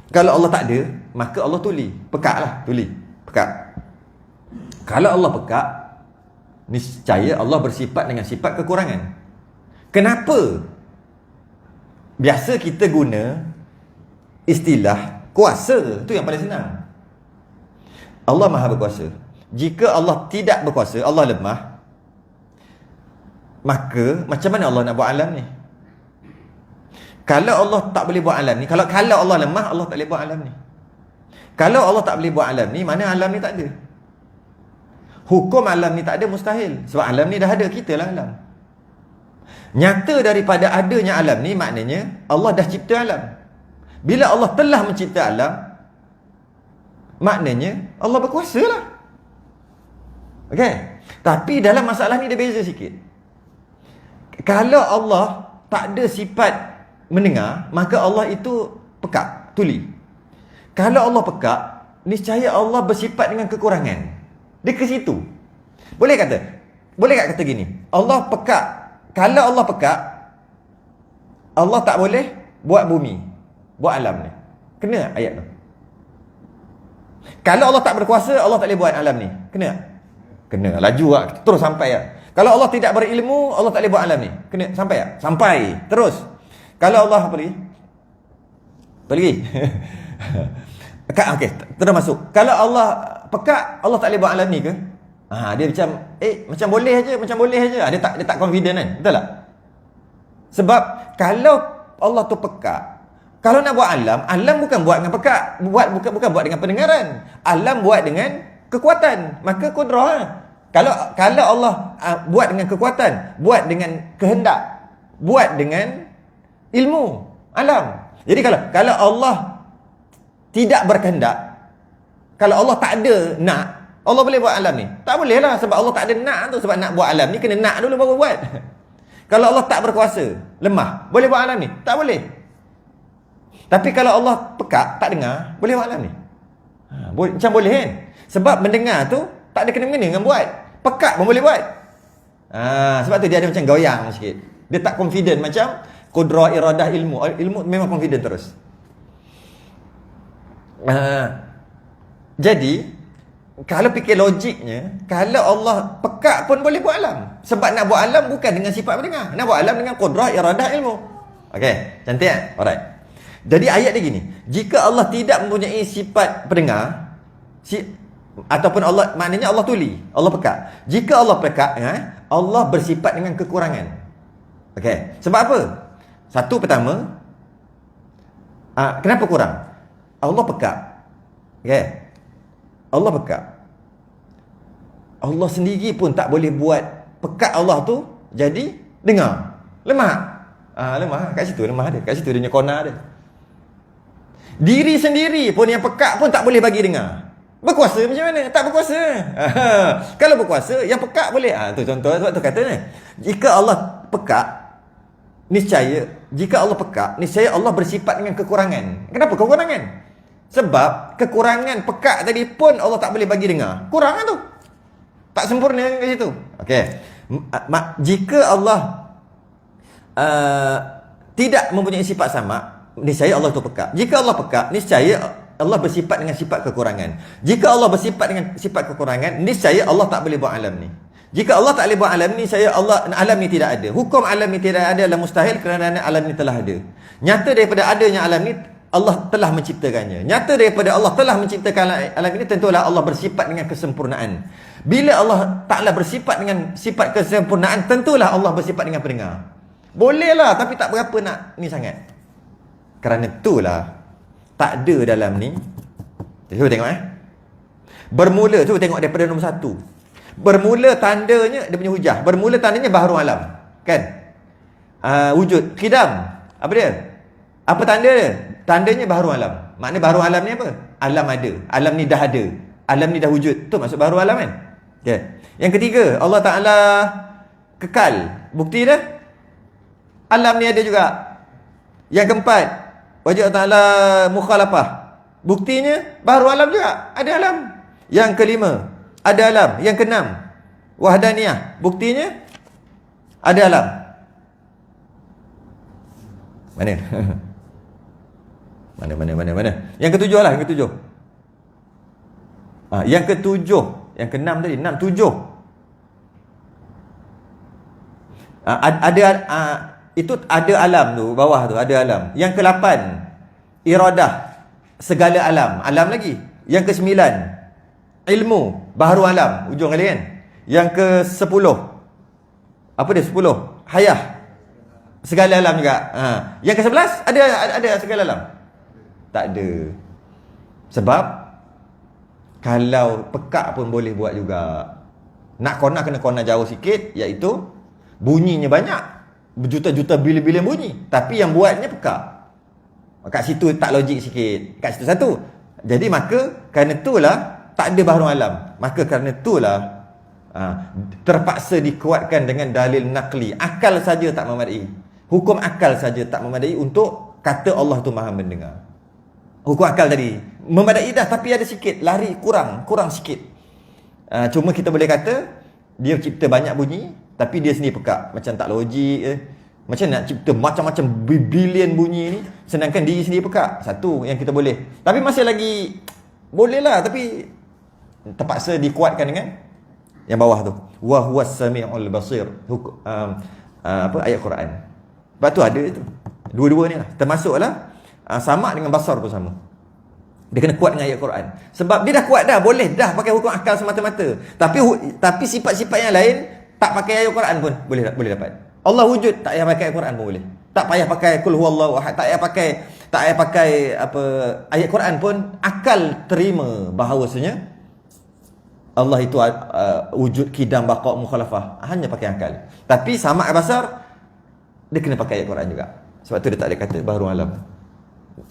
kalau Allah tak ada, maka Allah tuli. Pekak lah, tuli, pekak. Kalau Allah pekak, niscaya Allah bersifat dengan sifat kekurangan. Kenapa? Biasa kita guna istilah kuasa. Itu yang paling senang. Allah Maha Berkuasa. Jika Allah tidak berkuasa, Allah lemah, maka macam mana Allah nak buat alam ni? Kalau Allah tak boleh buat alam ni, kalau Allah lemah, Allah tak boleh buat alam ni. Kalau Allah tak boleh buat alam ni, mana alam ni tak ada? Hukum alam ni tak ada, mustahil. Sebab alam ni dah ada, kita lah alam. Nyata daripada adanya alam ni, maknanya Allah dah cipta alam. Bila Allah telah mencipta alam, maknanya Allah berkuasa lah. Okay? Tapi dalam masalah ni dia beza sikit. Kalau Allah tak ada sifat mendengar, maka Allah itu pekak, tuli. Kalau Allah pekak, niscaya Allah bersifat dengan kekurangan. Dia ke situ. Boleh tak kata gini, Allah pekak. Kalau Allah pekak, Allah tak boleh buat bumi, buat alam ni. Kena ayat tu. Kalau Allah tak berkuasa, Allah tak boleh buat alam ni. Kena? Kena. Laju lah, terus sampai lah. Kalau Allah tidak berilmu, Allah tak boleh buat alam ni. Kena? Sampai tak? Sampai. Terus. Kalau Allah apa lagi? Apa lagi? Okey, terus masuk. Kalau Allah pekak, Allah tak boleh buat alam ni ke? Dia macam boleh aja. Dia tak confident kan? Betul tak? Sebab kalau Allah tu pekak, kalau nak buat alam bukan buat dengan pekak, bukan buat dengan pendengaran. Alam buat dengan kekuatan. Maka kudrah lah. Kalau Allah buat dengan kekuatan, buat dengan kehendak, buat dengan ilmu, alam. Jadi kalau Allah tidak berkehendak, kalau Allah tak ada nak, Allah boleh buat alam ni? Tak boleh lah, sebab Allah tak ada nak tu. Sebab nak buat alam ni, kena nak dulu baru buat. Kalau Allah tak berkuasa, lemah, boleh buat alam ni? Tak boleh. Tapi kalau Allah pekak, tak dengar, boleh buat alam ni? Macam boleh kan? Sebab mendengar tu tak ada kena-mengena dengan buat. Pekak pun boleh buat. Sebab tu dia ada macam goyang sikit. Dia tak confident macam kudrah, iradah, ilmu. Ilmu memang confident terus. Jadi kalau fikir logiknya, kalau Allah pekak pun boleh buat alam. Sebab nak buat alam bukan dengan sifat mendengar, nak buat alam dengan kudrah, iradah, ilmu. Okey, cantik kan? Alright. Jadi ayat dia gini, jika Allah tidak mempunyai sifat pendengar, ataupun Allah, maknanya Allah tuli, Allah pekak. Jika Allah pekak, Allah bersifat dengan kekurangan. Okey, sebab apa? Satu, pertama, kenapa kurang? Allah pekak. Okey, Allah pekak. Allah sendiri pun tak boleh buat pekak Allah tu jadi dengar. Lemah. Lemah kat situ, lemah dia. Kat situ dia punya corner dia. Diri sendiri pun yang pekak pun tak boleh bagi dengar. Berkuasa macam mana? Tak berkuasa. Kalau berkuasa, yang pekak boleh. Tu contoh, sebab tu kata ni. Jika Allah pekak, niscaya Allah bersifat dengan kekurangan. Kenapa kekurangan? Sebab kekurangan pekak tadi pun Allah tak boleh bagi dengar. Kurang tu. Tak sempurna kat situ. Okey. Jika Allah tidak mempunyai sifat sama, niscaya Allah tu pekak. Jika Allah pekak, niscaya Allah bersifat dengan sifat kekurangan. Jika Allah bersifat dengan sifat kekurangan, niscaya Allah tak boleh buat alam ni. Jika Allah tak boleh buat alam ni, niscaya alam ni tidak ada. Hukum alam ni tidak ada adalah mustahil kerana alam ni telah ada. Nyata daripada adanya alam ni, Allah telah menciptakannya. Nyata daripada Allah telah menciptakan alam ini, tentulah Allah bersifat dengan kesempurnaan. Bila Allah Ta'ala bersifat dengan sifat kesempurnaan, tentulah Allah bersifat dengan pendengar. Bolehlah, tapi tak berapa nak ni sangat. Kerana itulah tak ada dalam ni Cuba tengok Bermula, cuba tengok daripada nombor 1. Bermula tandanya dia punya hujah. Bermula tandanya baharu alam. Kan? Wujud qidam. Apa dia? Apa tanda dia? Tandanya baharu alam. Maknanya baharu alam ni apa? Alam ada. Alam ni dah ada. Alam ni dah wujud. Tu maksud baharu alam kan? Okay. Yang ketiga, Allah Ta'ala kekal. Bukti dah? Alam ni ada juga. Yang keempat, wajib Allah Ta'ala mukhalafah. Buktinya baharu alam juga. Ada alam. Yang kelima, ada alam. Yang keenam, wahdaniyah. Buktinya ada alam. Mana? Mana? Yang ketujuh lah, yang ketujuh. Yang ketujuh. Yang keenam tadi, 6, 7. Itu ada alam tu, bawah tu ada alam. Yang ke-8, iradah, segala alam. Alam lagi. Yang ke-9, ilmu, baharu alam, ujung kali kan. Yang ke-10, apa dia 10? Hayah, segala alam juga. Yang ke-11 ada segala alam. Tak ada. Sebab kalau pekak pun boleh buat juga. Nak corner kena corner jauh sikit, iaitu bunyinya banyak, berjuta-juta bilion-bilion bunyi, tapi yang buatnya pekak. Kat situ tak logik sikit. Kat situ satu. Jadi maka kerana itulah tak ada baharu alam. Maka kerana itulah terpaksa dikuatkan dengan dalil naqli. Akal saja tak memadai. Hukum akal saja tak memadai untuk kata Allah tu Maha mendengar. Hukum akal tadi memadai dah, tapi ada sikit lari, kurang sikit. Cuma kita boleh kata dia cipta banyak bunyi, tapi dia sendiri pekak. Macam tak logik Macam nak cipta macam-macam bilion bunyi ni, sedangkan diri sendiri pekak. Satu yang kita boleh. Tapi masih lagi boleh lah, tapi terpaksa dikuatkan dengan yang bawah tu. Wa huwas samiul basir. Ayat Quran. Sebab tu ada itu. Dua-dua ni lah. Termasuklah sama dengan basar pun sama. Dia kena kuat dengan ayat Quran. Sebab dia dah kuat dah, boleh dah pakai hukum akal semata-mata. Tapi sifat-sifat yang lain tak pakai ayat Quran pun boleh dapat. Allah wujud, tak payah pakai ayat Quran pun boleh. Tak payah pakai kul huwallahu ahad, tak payah pakai ayat Quran pun akal terima bahawasanya Allah itu wujud, qidam, baqa, mukhalafah. Hanya pakai akal. Tapi sama basar dia kena pakai ayat Quran juga. Sebab tu dia tak ada kata baharu alam.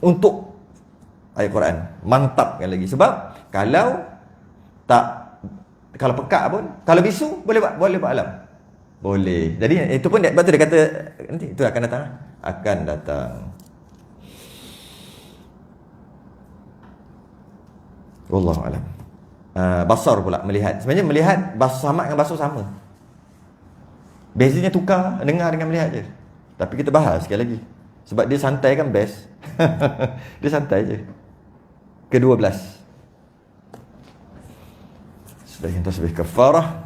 Untuk ayat Quran mantapkan lagi. Sebab kalau pekak pun, kalau bisu boleh buat alam. Boleh. Jadi itu pun sebab tu dia kata nanti itu akan datang. Wallahu alam. Basar pula, melihat. Sebenarnya melihat sama dengan basar sama. Bezanya tukar dengar dengan melihat je. Tapi kita bahas sekali lagi. Sebab dia santai kan best. Dia santai je. Ke-12. Sudah yang tasbih kafarah.